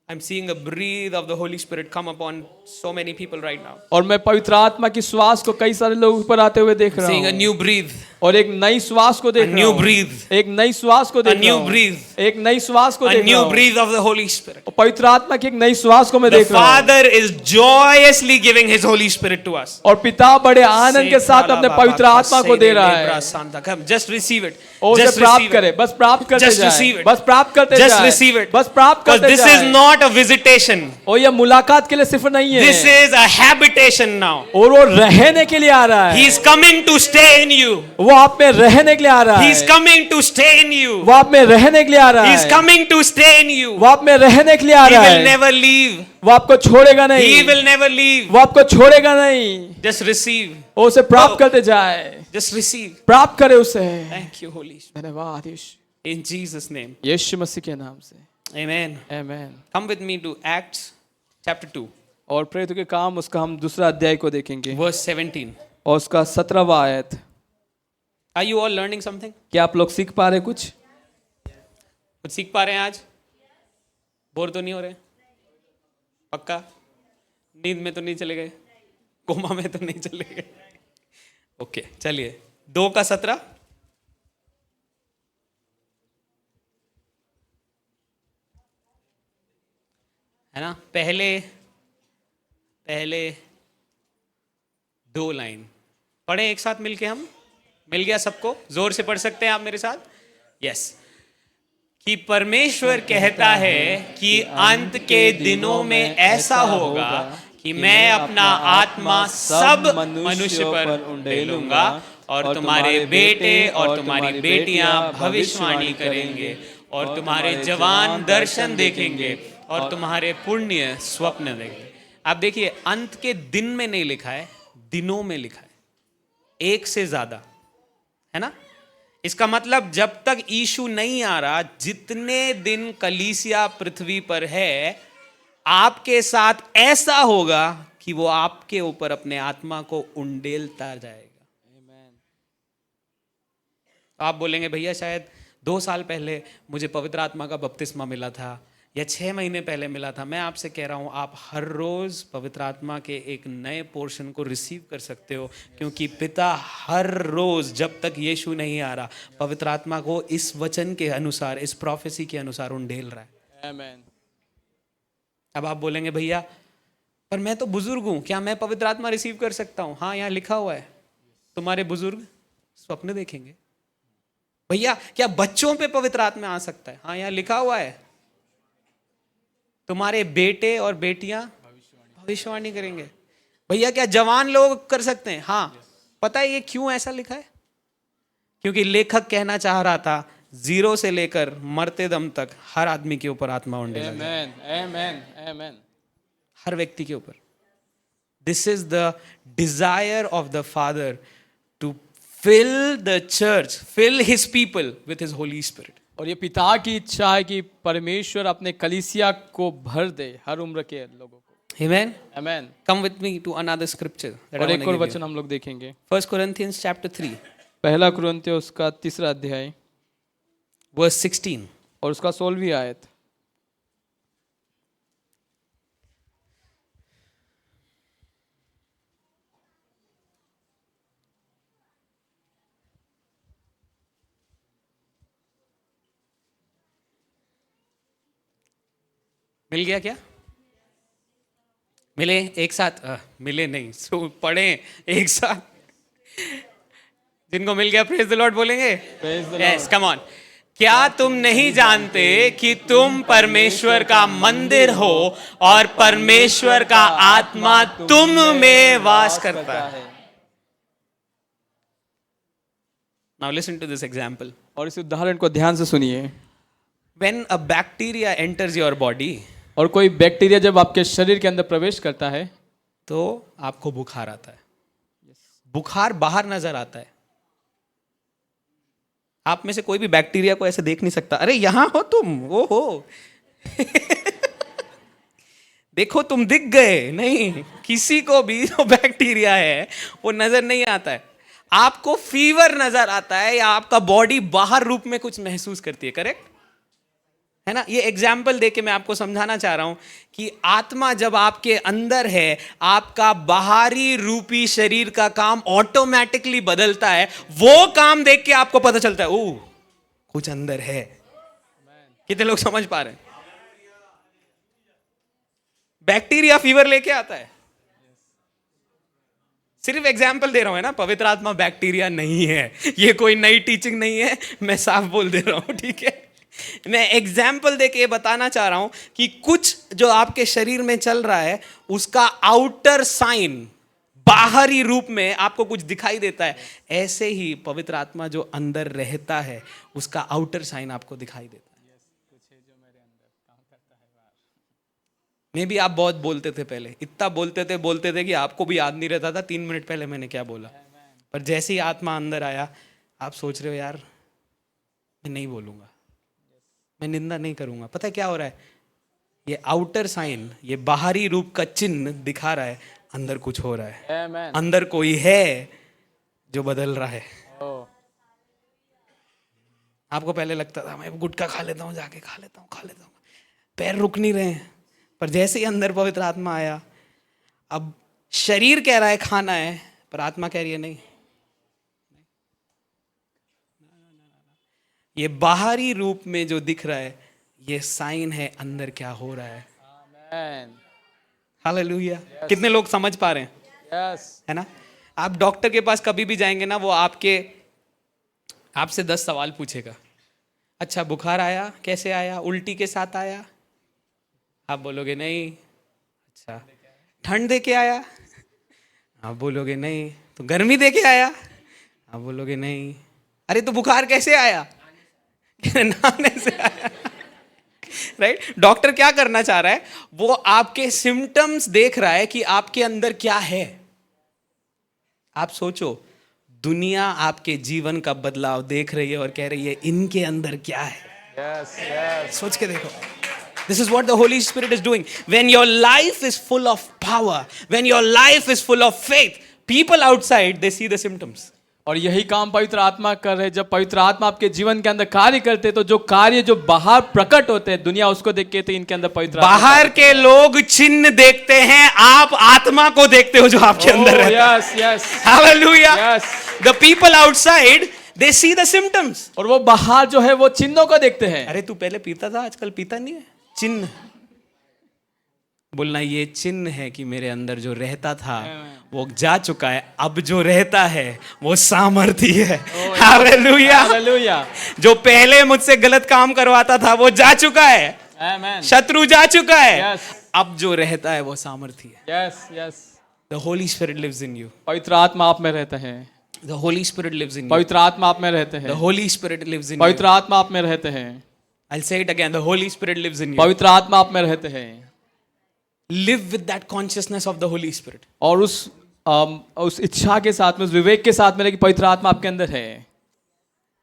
I'm seeing a breathe of the Holy Spirit come upon so many people right now. और मैं पवित्र आत्मा की श्वास को कई सारे लोग ऊपर आते हुए देख रहा Seeing a हूँ। new breathe. और एक नई श्वास को देख A रहा new हूँ। breathe. एक नई श्वास को देख A new रहा हूँ। breathe. एक नई श्वास को A देख रहा new हूँ। breathe of the Holy Spirit. और पवित्र आत्मा की एक नई श्वास को मैं The देख रहा हूँ। Father is joyously giving His Holy Spirit to us. और पिता बड़े आनंद के साथ अपने पवित्र आत्मा को दे रहा है। Come, just receive it. और Just उसे प्राप्त receive करे, it. बस प्राप्त करते Just receive जाए, it. बस प्राप्त करते Just जाए, receive it. बस प्राप्त Because करते this जाए। is not a visitation. और ये मुलाकात के लिए सिर्फ नहीं है। This is a habitation now. और वो रहने के लिए आ रहा है। He is coming to stay in you. वो आप में रहने के लिए आ रहा He is है, coming to stay in you. वो आप में रहने के लिए आ रहा He is है, coming to stay in you. वो आप में रहने के लिए आ He रहा will है, never leave. वो आपको छोड़ेगा He नहीं, will never leave. वो आपको छोड़ेगा नहीं, Just receive. वो उसे प्राप्त करते जाए, Just receive. प्राप्त करे उसे। Thank you, Holy Spirit. धन्यवाद यीशु, In Jesus' name. यीशु मसीह के नाम से, Amen. आमीन। Come with me to Acts chapter 2, और प्रेरितों के काम, उसका हम दूसरा अध्याय को देखेंगे verse 17. और उसका 17वां आयत। Are you all learning something? क्या आप लोग सीख पा रहे कुछ? कुछ सीख पा रहे हैं आज? बोर तो नहीं हो रहे? पक्का? नींद में तो नहीं चले गए? कोमा में तो नहीं चले गए? ओके, चलिए 2:17। है ना? पहले 2 लाइन पढ़े एक साथ मिलके हम। मिल गया सबको? जोर से पढ़ सकते हैं आप मेरे साथ? यस। कि परमेश्वर कहता है कि अंत के दिनों में ऐसा होगा कि मैं अपना आत्मा सब मनुष्य पर उंडेलूंगा और तुम्हारे बेटे और तुम्हारी बेटियां भविष्यवाणी करेंगे और तुम्हारे जवान दर्शन देखेंगे और तुम्हारे पुण्य स्वप्न देखेंगे। आप देखिए, अंत के दिन में नहीं लिखा है, दिनों में लिखा है, एक से ज्यादा, है ना? इसका मतलब जब तक यीशु नहीं आ रहा, जितने दिन कलीसिया पृथ्वी पर है, आपके साथ ऐसा होगा कि वो आपके ऊपर अपने आत्मा को उंडेलता जाएगा। आप बोलेंगे भैया शायद 2 साल पहले मुझे पवित्र आत्मा का बपतिस्मा मिला था या 6 महीने पहले मिला था। मैं आपसे कह रहा हूं, आप हर रोज पवित्र आत्मा के एक नए पोर्शन को रिसीव कर सकते हो, क्योंकि पिता हर रोज जब तक यीशु नहीं आ रहा, पवित्र आत्मा को इस वचन के अनुसार, इस प्रोफेसी के अनुसार उंडेल रहा है। आमीन। अब आप बोलेंगे भैया पर मैं तो बुजुर्ग हूं, क्या मैं पवित्र आत्मा रिसीव कर सकता हूं? हाँ, यहाँ लिखा हुआ है, तुम्हारे बुजुर्ग स्वप्न देखेंगे। भैया क्या बच्चों पे पवित्र आत्मा आ सकता है? हाँ, यहाँ लिखा हुआ है, तुम्हारे बेटे और बेटियां भविष्यवाणी करेंगे। भैया क्या जवान लोग कर सकते हैं? हाँ। पता है ये क्यों ऐसा लिखा है? क्योंकि लेखक कहना चाह रहा था 0 से लेकर मरते दम तक हर आदमी के ऊपर आत्मा उंडेला जाए। आमीन, आमीन, आमीन। हर व्यक्ति के ऊपर। This is the desire of the father to fill the church, fill his people with his holy spirit. और ये पिता की इच्छा है कि परमेश्वर अपने कलीसिया को भर दे हर उम्र के लोगों को। Amen. आमीन। Come with me to another scripture that I और want एक to और give you. वचन हम लोग देखेंगे, 1 Corinthians chapter 3, पहला कुरिन्थियों उसका 3रा अध्याय verse 16. और उसका 16वीं आयत। मिल गया क्या? मिले एक साथ? मिले नहीं, सो पढ़े एक साथ। जिनको मिल गया प्रेज द लॉर्ड बोलेंगे। Yes, come on. क्या तुम नहीं जानते कि तुम परमेश्वर का मंदिर हो और परमेश्वर का आत्मा तुम में वास करता है? Now listen to this example. और इस उदाहरण को ध्यान से सुनिए। When a bacteria enters your body, और कोई बैक्टीरिया जब आपके शरीर के अंदर प्रवेश करता है तो आपको बुखार आता है। बुखार बाहर नजर आता है। आप में से कोई भी बैक्टीरिया को ऐसे देख नहीं सकता, अरे यहां हो तुम, वो हो देखो तुम दिख गए। नहीं, किसी को भी जो बैक्टीरिया है वो नजर नहीं आता है। आपको फीवर नजर आता है या आपका बॉडी बाहर रूप में कुछ महसूस करती है, करेक्ट है ना? ये एग्जाम्पल देके मैं आपको समझाना चाह रहा हूं कि आत्मा जब आपके अंदर है, आपका बाहरी रूपी शरीर का काम ऑटोमेटिकली बदलता है। वो काम देख के आपको पता चलता है, ओह कुछ अंदर है। कितने लोग समझ पा रहे हैं? बैक्टीरिया फीवर लेके आता है। सिर्फ एग्जाम्पल दे रहा हूं, है ना? पवित्र आत्मा बैक्टीरिया नहीं है, ये कोई नई टीचिंग नहीं है, मैं साफ बोल दे रहा हूं, ठीक है? मैं एग्जाम्पल देके बताना चाह रहा हूं कि कुछ जो आपके शरीर में चल रहा है उसका आउटर साइन बाहरी रूप में आपको कुछ दिखाई देता है, ऐसे ही पवित्र आत्मा जो अंदर रहता है उसका आउटर साइन आपको दिखाई देता है। मे भी आप बहुत बोलते थे पहले, इतना बोलते थे कि आपको भी याद नहीं रहता था 3 मिनट पहले मैंने क्या बोला। पर जैसे ही आत्मा अंदर आया, आप सोच रहे हो यार मैं नहीं बोलूंगा, मैं निंदा नहीं करूंगा। पता है क्या हो रहा है? ये आउटर साइन, ये बाहरी रूप का चिन्ह दिखा रहा है अंदर कुछ हो रहा है। Amen. अंदर कोई है जो बदल रहा है। Oh. आपको पहले लगता था मैं गुटखा खा लेता हूँ, जाके खा लेता हूँ, पैर रुक नहीं रहे हैं। पर जैसे ही अंदर पवित्र आत्मा आया, अब शरीर कह रहा है खाना है, पर आत्मा कह रही है नहीं। ये बाहरी रूप में जो दिख रहा है ये साइन है अंदर क्या हो रहा है। Amen. हालेलुया। कितने लोग समझ पा रहे हैं? Yes. है ना? आप डॉक्टर के पास कभी भी जाएंगे ना, वो आपसे 10 सवाल पूछेगा। अच्छा बुखार आया, कैसे आया? उल्टी के साथ आया? आप बोलोगे नहीं। अच्छा ठंड दे के आया? आप बोलोगे नहीं। तो गर्मी दे के आया? आप बोलोगे नहीं। अरे तो बुखार कैसे आया? नहाने से आया। राइट? डॉक्टर क्या करना चाह रहा है? वो आपके सिम्टम्स देख रहा है कि आपके अंदर क्या है। आप सोचो, दुनिया आपके जीवन का बदलाव देख रही है और कह रही है इनके अंदर क्या है। Yes. Yes. सोच के देखो। This is what the Holy Spirit is doing. When your life is full of power, when your life is full of faith, people outside, they see the symptoms. और यही काम पवित्र आत्मा कर रहे हैं। जब पवित्र आत्मा आपके जीवन के अंदर कार्य करते हैं, तो जो कार्य जो बाहर प्रकट होते हैं, दुनिया उसको देख के तो इनके अंदर पवित्र आत्मा बाहर के लोग चिन्ह देखते हैं, आप आत्मा को देखते हो जो आपके अंदर है। Yes yes Hallelujah. Yes. The people outside, they see the symptoms. और वो बाहर जो है वो चिन्हों को देखते हैं। अरे तू पहले पीता था, आजकल पीता नहीं है। चिन्ह बोलना, ये चिन्ह है कि मेरे अंदर जो रहता था वो जा चुका है, अब जो रहता है वो सामर्थी है। हालेलुया। हालेलुया। जो पहले मुझसे गलत काम करवाता था वो जा चुका है, आमेन। शत्रु जा चुका है। Yes. अब जो रहता है वो सामर्थी है। Yes yes. The Holy Spirit lives in you. पवित्र आत्मा आप में रहते हैं। The Holy Spirit lives in you. पवित्र आत्मा आप में रहते The हैं। Holy Spirit lives in पवित्र you. आत्मा आप में रहते हैं। I'll say it again. The Holy Spirit lives in you. पवित्र आत्मा आप में रहते हैं। Live with that consciousness of the Holy Spirit. और उस इच्छा के साथ में, उस विवेक के साथ में रहे कि पवित्र आत्मा आपके अंदर है।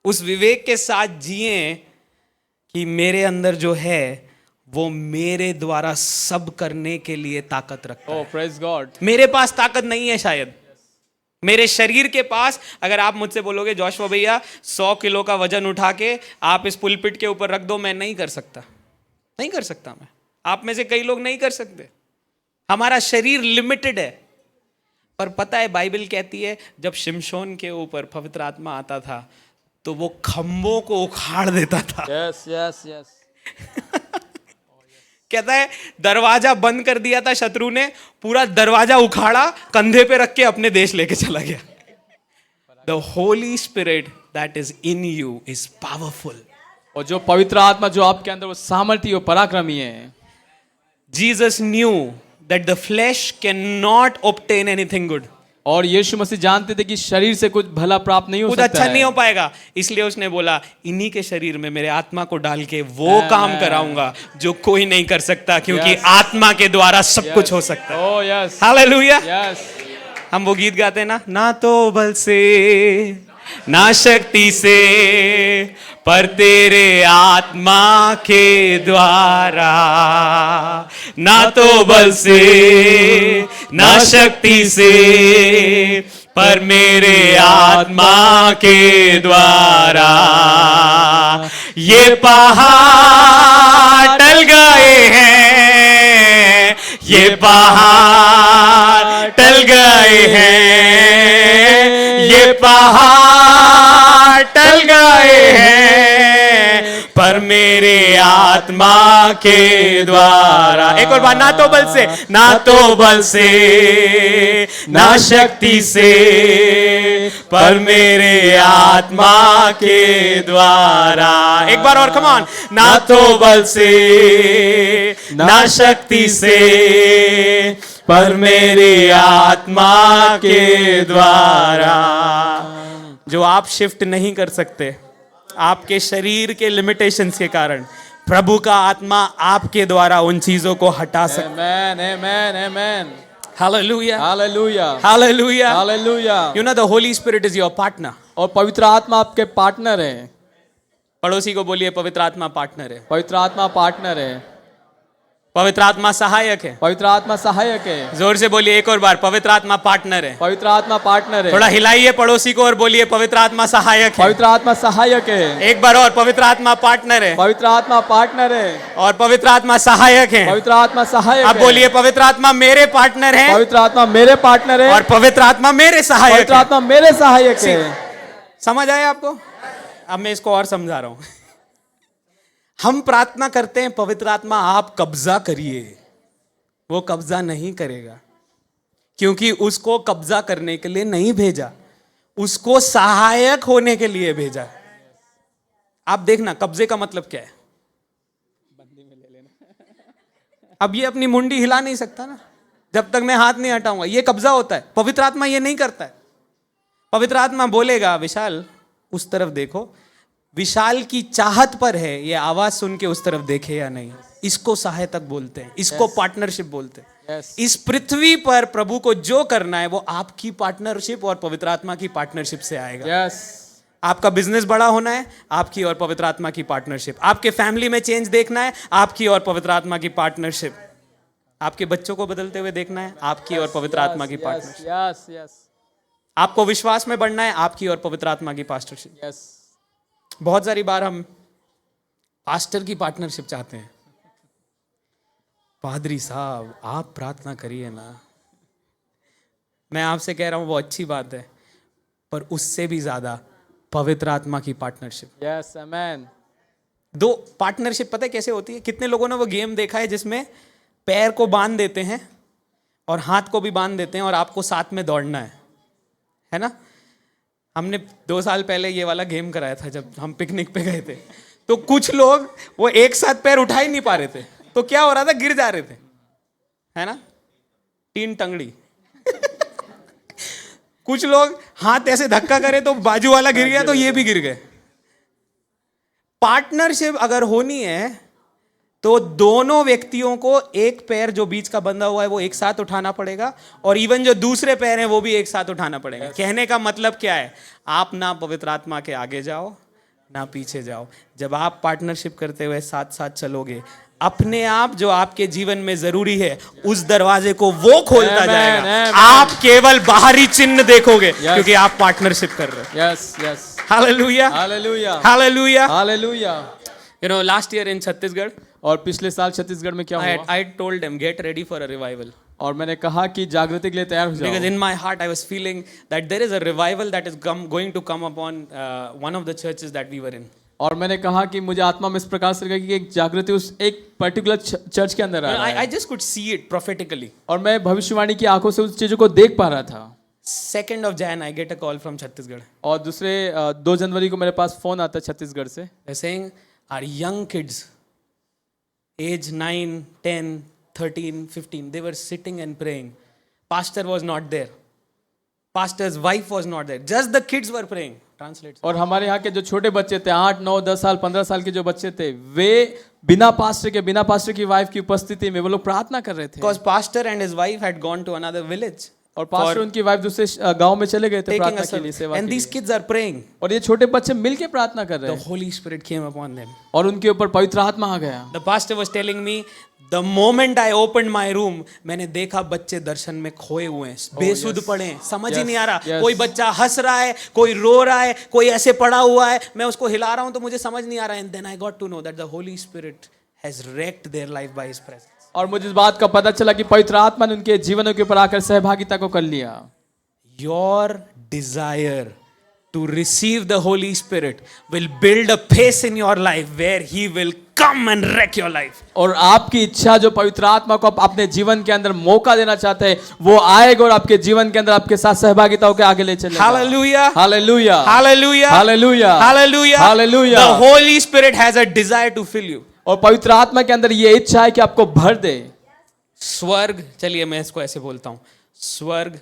उस विवेक के साथ जिए कि मेरे अंदर जो है वो मेरे द्वारा सब करने के लिए ताकत रखता है। ओह प्रेज गॉड। मेरे पास ताकत नहीं है शायद, मेरे शरीर के पास। अगर आप मुझसे बोलोगे जोशुआ भैया 100 किलो का वजन उठा के आप इस पुलपिट के ऊपर रख दो, मैं नहीं कर सकता, नहीं कर सकता। मैं आप में से कई लोग नहीं कर सकते। हमारा शरीर लिमिटेड है। पर पता है बाइबल कहती है जब शिमशोन के ऊपर पवित्र आत्मा आता था तो वो खंभों को उखाड़ देता था। Yes yes yes. कहता है दरवाजा बंद कर दिया था शत्रु ने, पूरा दरवाजा उखाड़ा, कंधे पे रख के अपने देश लेके चला गया। The holy spirit that is in you is powerful. और जो पवित्र आत्मा जो आपके अंदर, वो सामर्थी और पराक्रमी है। Jesus knew that the flash can not obtain anything good. और यीशु मसीह जानते थे कि शरीर से कुछ भला प्राप्त नहीं हो कुछ सकता अच्छा है। नहीं हो पाएगा, इसलिए उसने बोला इन्हीं के शरीर में मेरे आत्मा को डाल के वो काम कराऊंगा जो कोई नहीं कर सकता, क्योंकि आत्मा के द्वारा सब कुछ हो सकता है। Oh yes hallelujah. यस। हम वो गीत गाते हैं ना तो बल से ना शक्ति से पर तेरे आत्मा के द्वारा, ना तो बल से ना शक्ति से पर मेरे आत्मा के द्वारा। ये पहाड़ टल गए हैं, ये पहाड़ टल गए हैं, ये पहाड़ टल गए हैं पर मेरे आत्मा के द्वारा। एक और बार, ना तो बल से, ना तो बल से ना शक्ति से पर मेरे आत्मा के द्वारा। एक बार और, कम ऑन। ना तो बल से ना शक्ति से पर मेरी आत्मा के द्वारा। जो आप शिफ्ट नहीं कर सकते आपके शरीर के लिमिटेशंस के कारण, प्रभु का आत्मा आपके द्वारा उन चीजों को हटा सकता है। Amen, amen, amen. Hallelujah, Hallelujah. Hallelujah. Hallelujah. You know the Holy Spirit is your partner. और पवित्र आत्मा आपके पार्टनर है। पड़ोसी को बोलिए पवित्र आत्मा पार्टनर है। पवित्र आत्मा पार्टनर है। पवित्र आत्मा सहायक है। पवित्र आत्मा सहायक है। जोर से बोलिए एक और बार, पवित्र आत्मा पार्टनर है। पवित्र आत्मा पार्टनर है। थोड़ा हिलाइए पड़ोसी को और बोलिए पवित्र आत्मा सहायक है। पवित्र आत्मा सहायक है। एक बार और, पवित्र आत्मा पार्टनर है पवित्र आत्मा पार्टनर है और पवित्र आत्मा सहायक है। पवित्र आत्मा सहायक अब है। बोलिए पवित्र आत्मा मेरे पार्टनर है पवित्र आत्मा मेरे पार्टनर है और पवित्र आत्मा मेरे सहायक पवित्र है। आत्मा मेरे सहायक है। समझ आया आपको? अब मैं इसको और समझा रहा हूं। हम प्रार्थना करते हैं पवित्र आत्मा आप कब्जा करिए, वो कब्जा नहीं करेगा, क्योंकि उसको कब्जा करने के लिए नहीं भेजा, उसको सहायक होने के लिए भेजा। आप देखना कब्जे का मतलब क्या है। अब ये अपनी मुंडी हिला नहीं सकता ना जब तक मैं हाथ नहीं हटाऊंगा, ये कब्जा होता है। पवित्र आत्मा ये नहीं करता है। पवित्र आत्मा बोलेगा विशाल उस तरफ देखो, विशाल की चाहत पर है ये आवाज सुन के उस तरफ देखे या नहीं। इसको सहायक बोलते हैं, इसको पार्टनरशिप बोलते हैं। इस पृथ्वी पर प्रभु को जो करना है वो आपकी पार्टनरशिप और पवित्र आत्मा की पार्टनरशिप से आएगा। आपका बिजनेस बड़ा होना है, आपकी और पवित्र आत्मा की पार्टनरशिप। आपके फैमिली में चेंज देखना है, आपकी और पवित्र आत्मा की पार्टनरशिप। आपके बच्चों को बदलते हुए देखना है, आपकी और पवित्र आत्मा की पार्टनरशिप। आपको विश्वास में बढ़ना है, आपकी और पवित्र आत्मा की पार्टनरशिप। बहुत सारी बार हम पास्टर की पार्टनरशिप चाहते हैं। पादरी साहब आप प्रार्थना करिए ना। मैं आपसे कह रहा हूं वो अच्छी बात है, पर उससे भी ज्यादा पवित्र आत्मा की पार्टनरशिप। Yes amen. दो पार्टनरशिप पता है कैसे होती है? कितने लोगों ने वो गेम देखा है जिसमें पैर को बांध देते हैं और हाथ को भी बांध देते हैं और आपको साथ में दौड़ना है ना? हमने 2 साल पहले ये वाला गेम कराया था जब हम पिकनिक पे गए थे। तो कुछ लोग वो एक साथ पैर उठा ही नहीं पा रहे थे, तो क्या हो रहा था, गिर जा रहे थे, है ना? 3 टंगड़ी। कुछ लोग हाथ ऐसे धक्का करे तो बाजू वाला गिर गया तो ये भी गिर गए। पार्टनरशिप अगर होनी है तो दोनों व्यक्तियों को एक पैर जो बीच का बंधा हुआ है वो एक साथ उठाना पड़ेगा, और इवन जो दूसरे पैर हैं वो भी एक साथ उठाना पड़ेगा। कहने का मतलब क्या है? आप ना पवित्र आत्मा के आगे जाओ ना पीछे जाओ। जब आप पार्टनरशिप करते हुए साथ साथ चलोगे, अपने आप जो आपके जीवन में जरूरी है उस दरवाजे को वो खोलता जाएगा। आप केवल बाहरी चिन्ह देखोगे क्योंकि आप पार्टनरशिप कर रहे हो। Yes yes. Hallelujah hallelujah hallelujah hallelujah. You know, last year in Chhattisgarh, और पिछले साल छत्तीसगढ़ में क्या हुआ? I told them get ready for a revival. और मैंने कहा कि जागृति के लिए तैयार हो जाओ। Because in my heart I was feeling that there is a revival that is going to come upon one of the churches that we were in. और मैंने कहा कि मुझे आत्मा में इस प्रकार से लगा कि एक जागृति उस एक पर्टिकुलर चर्च के अंदर आ रहा है। I just could see it prophetically. और मैं भविष्यवाणी की आंखों से उस चीजों को देख पा रहा था। 2nd of Jan I get a call from Chhattisgarh. और दूसरे 2 जनवरी को मेरे पास फोन आता है छत्तीसगढ़ से। They're saying our young kids, age 9, 10, 13, 15, they were sitting and praying. Pastor was not there. Pastor's wife was not there. Just the kids were praying. Translate. और हमारे यहाँ के जो छोटे बच्चे थे, 8, 9, 10 साल, 15 साल के जो बच्चे थे, वे बिना पास्टर की वाइफ की उपस्थिति में वो लोग प्रार्थना कर रहे थे। Because pastor and his wife had gone to another village. और पास्टर उनकी वाइफ दूसरे गांव में चले गए थे प्रार्थना के लिए, सेवा and के these लिए। kids are praying. और ये छोटे बच्चे मिलके प्रार्थना कर रहे The हैं। Holy Spirit came upon them. और उनके ऊपर पवित्र आत्मा आ गया। The pastor was telling me, the moment I opened my room, मैंने देखा बच्चे दर्शन में खोए हुए हैं, बेसुध पड़े हैं, समझ ही नहीं आ रहा। कोई बच्चा हंस रहा है, कोई रो रहा है, कोई ऐसे पड़ा हुआ है, मैं उसको हिला रहा हूं तो मुझे समझ नहीं आ रहा है। And then I got to know that the Holy Spirit has wrecked their life by His presence. और मुझे इस बात का पता चला कि पवित्र आत्मा ने उनके जीवनों के ऊपर आकर सहभागिता को कर लिया। Your desire to receive the Holy Spirit will build a pace in your life where He will come and wreck your life. और आपकी इच्छा जो पवित्र आत्मा को अपने जीवन के अंदर मौका देना चाहते हैं, वो आएगा और आपके जीवन के अंदर आपके साथ सहभागिता होकर आगे ले चलेगा। Hallelujah. Hallelujah. Hallelujah. Hallelujah. Hallelujah. Hallelujah. The Holy Spirit has a desire to fill you. और पवित्र आत्मा के अंदर ये इच्छा है कि आपको भर दे। स्वर्ग, चलिए मैं इसको ऐसे बोलता हूँ, स्वर्ग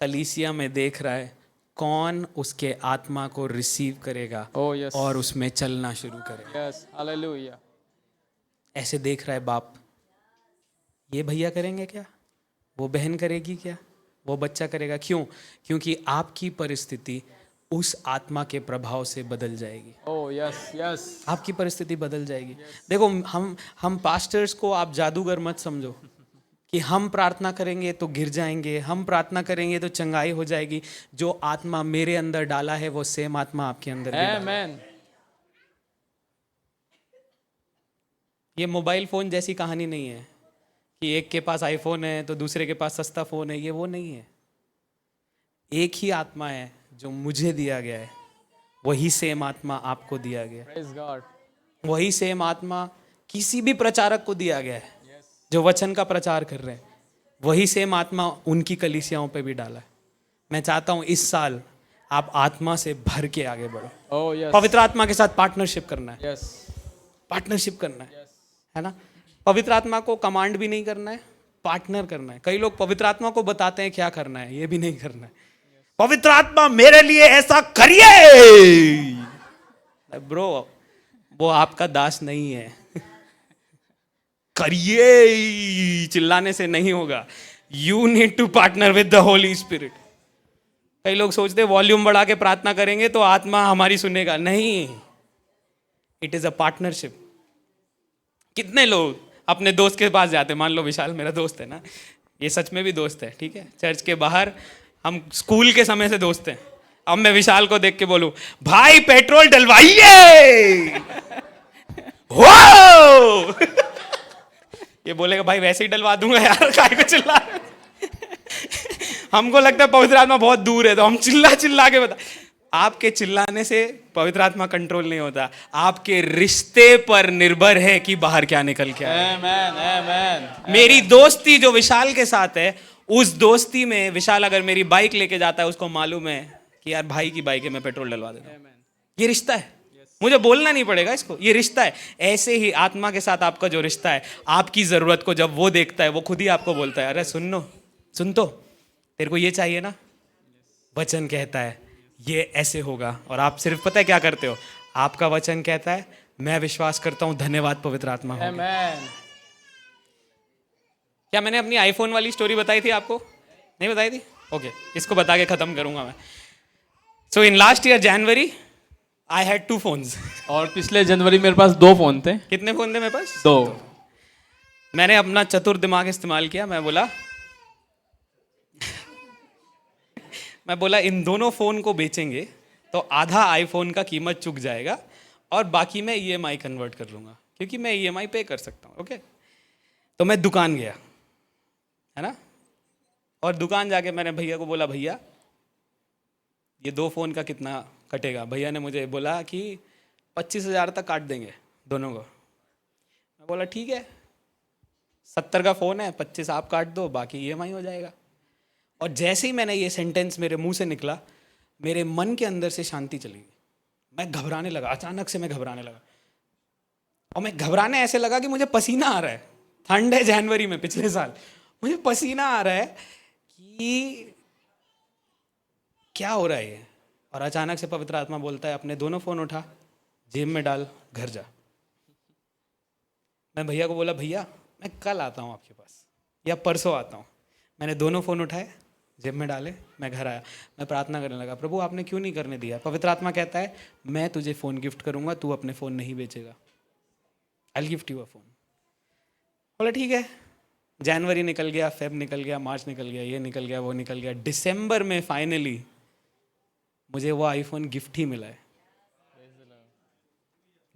कलीसिया में देख रहा है कौन उसके आत्मा को रिसीव करेगा Oh yes. और उसमें चलना शुरू करेगा। Yes. Hallelujah. ऐसे देख रहा है बाप, ये भैया करेंगे क्या, वो बहन करेगी क्या, वो बच्चा करेगा। क्यों? क्योंकि आपकी परिस्थिति उस आत्मा के प्रभाव से बदल जाएगी। Oh yes. Yes. आपकी परिस्थिति बदल जाएगी। देखो, हम पास्टर्स को आप जादूगर मत समझो कि हम प्रार्थना करेंगे तो गिर जाएंगे, हम प्रार्थना करेंगे तो चंगाई हो जाएगी। जो आत्मा मेरे अंदर डाला है वो सेम आत्मा आपके अंदर भी डाला है। Amen. ये मोबाइल फोन जैसी कहानी नहीं है कि एक के पास आईफोन है तो दूसरे के पास सस्ता फोन है, ये वो नहीं है। एक ही आत्मा है जो मुझे दिया गया है, वही सेम आत्मा आपको दिया गया है। Praise God. वही सेम आत्मा किसी भी प्रचारक को दिया गया है जो वचन का प्रचार कर रहे हैं। वही सेम आत्मा उनकी कलीसियाओं पे भी डाला है। मैं चाहता हूं इस साल आप आत्मा से भर के आगे बढ़ो। Oh yes. पवित्र आत्मा के साथ पार्टनरशिप करना है, Yes. पार्टनरशिप करना है ना। पवित्र आत्मा को कमांड भी नहीं करना है, पार्टनर करना है। कई लोग पवित्र आत्मा को बताते हैं क्या करना है, ये भी नहीं करना है। पवित्र आत्मा मेरे लिए ऐसा करिए, ब्रो वो आपका दास नहीं है। करिए चिल्लाने से नहीं होगा। You need to partner with the holy spirit. कई लोग सोचते वॉल्यूम बढ़ा के प्रार्थना करेंगे तो आत्मा हमारी सुनेगा, नहीं। It is a partnership. कितने लोग अपने दोस्त के पास जाते, मान लो विशाल मेरा दोस्त है ना, ये सच में भी दोस्त है, ठीक है, चर्च के बाहर हम स्कूल के समय से दोस्त हैं। अब मैं विशाल को देख के बोलूं, भाई पेट्रोल डलवाइए, हो ये बोलेगा भाई वैसे ही डलवा दूंगा यार, काय को चिल्ला रहे हो? हमको लगता है पवित्र आत्मा बहुत दूर है तो हम चिल्ला चिल्ला के बता। आपके चिल्लाने से पवित्र आत्मा कंट्रोल नहीं होता, आपके रिश्ते पर निर्भर है कि बाहर क्या निकल के आए। Amen. Amen. मेरी दोस्ती जो विशाल के साथ है, उस दोस्ती में विशाल अगर मेरी बाइक लेके जाता है, उसको मालूम है कि यार भाई की बाइक है, मैं पेट्रोल डलवा देता हूं। ये रिश्ता है, मुझे बोलना नहीं पड़ेगा इसको, ये रिश्ता है। ऐसे ही आत्मा के साथ आपका जो रिश्ता है, आपकी जरूरत को जब वो देखता है, वो खुद ही आपको बोलता है, अरे सुन तो तेरे को ये चाहिए ना, वचन कहता है ये ऐसे होगा। और आप सिर्फ पता है क्या करते हो, आपका वचन कहता है, मैं विश्वास करता हूं, धन्यवाद पवित्र आत्मा हो। Amen. क्या मैंने अपनी आईफोन वाली स्टोरी बताई थी आपको? नहीं बताई थी? ओके, इसको बता के खत्म करूंगा मैं। So in last year January I had 2 phones। और पिछले जनवरी मेरे पास 2 फोन थे। कितने फोन थे मेरे पास? 2। मैंने अपना चतुर दिमाग इस्तेमाल किया। मैं बोला इन दोनों फोन को बेचेंगे तो आधा आईफोन का कीमत चुक जाएगा और बाकी मैं ईएमआई कन्वर्ट कर लूंगा, क्योंकि मैं ईएमआई पे कर सकता हूँ। ओके, तो मैं दुकान गया, है ना, और दुकान जाके मैंने भैया को बोला, भैया ये 2 फोन का कितना कटेगा? भैया ने मुझे बोला कि 25,000 तक काट देंगे दोनों को। मैं बोला ठीक है, 70 का फ़ोन है, 25 आप काट दो, बाकी ईएमआई हो जाएगा। और जैसे ही मैंने ये सेंटेंस मेरे मुंह से निकला, मेरे मन के अंदर से शांति चली गई। मैं घबराने लगा, अचानक से मैं घबराने लगा, और मैं घबराने ऐसे लगा कि मुझे पसीना आ रहा है। ठंड है जनवरी में, पिछले साल, मुझे पसीना आ रहा है कि क्या हो रहा है ये। और अचानक से पवित्र आत्मा बोलता है, अपने दोनों फ़ोन उठा, जेब में डाल, घर जा। मैं भैया को बोला, भैया मैं कल आता हूँ आपके पास या परसों आता हूँ। मैंने दोनों फ़ोन उठाए, जेब में डाले, मैं घर आया। मैं प्रार्थना करने लगा, प्रभु आपने क्यों नहीं करने दिया? पवित्र आत्मा कहता है, मैं तुझे फ़ोन गिफ्ट करूँगा, तू अपने फ़ोन नहीं बेचेगा। आई गिफ्ट यू अ फ़ोन। बोला ठीक है। जनवरी निकल गया, फेब निकल गया, मार्च निकल गया, ये निकल गया, वो निकल गया। दिसंबर में फाइनली मुझे वो आईफोन गिफ्ट ही मिला है।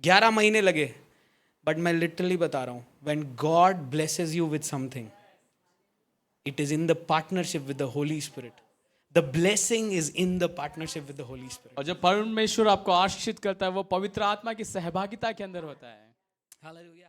11 महीने लगे, बट मैं लिटरली बता रहा हूँ, when God blesses you with something, it is in the partnership with the holy spirit. The blessing is in the partnership with the holy spirit. और जब परमेश्वर आपको आशीषित करता है, वो पवित्र आत्मा की सहभागिता के अंदर होता है। हालेलुया।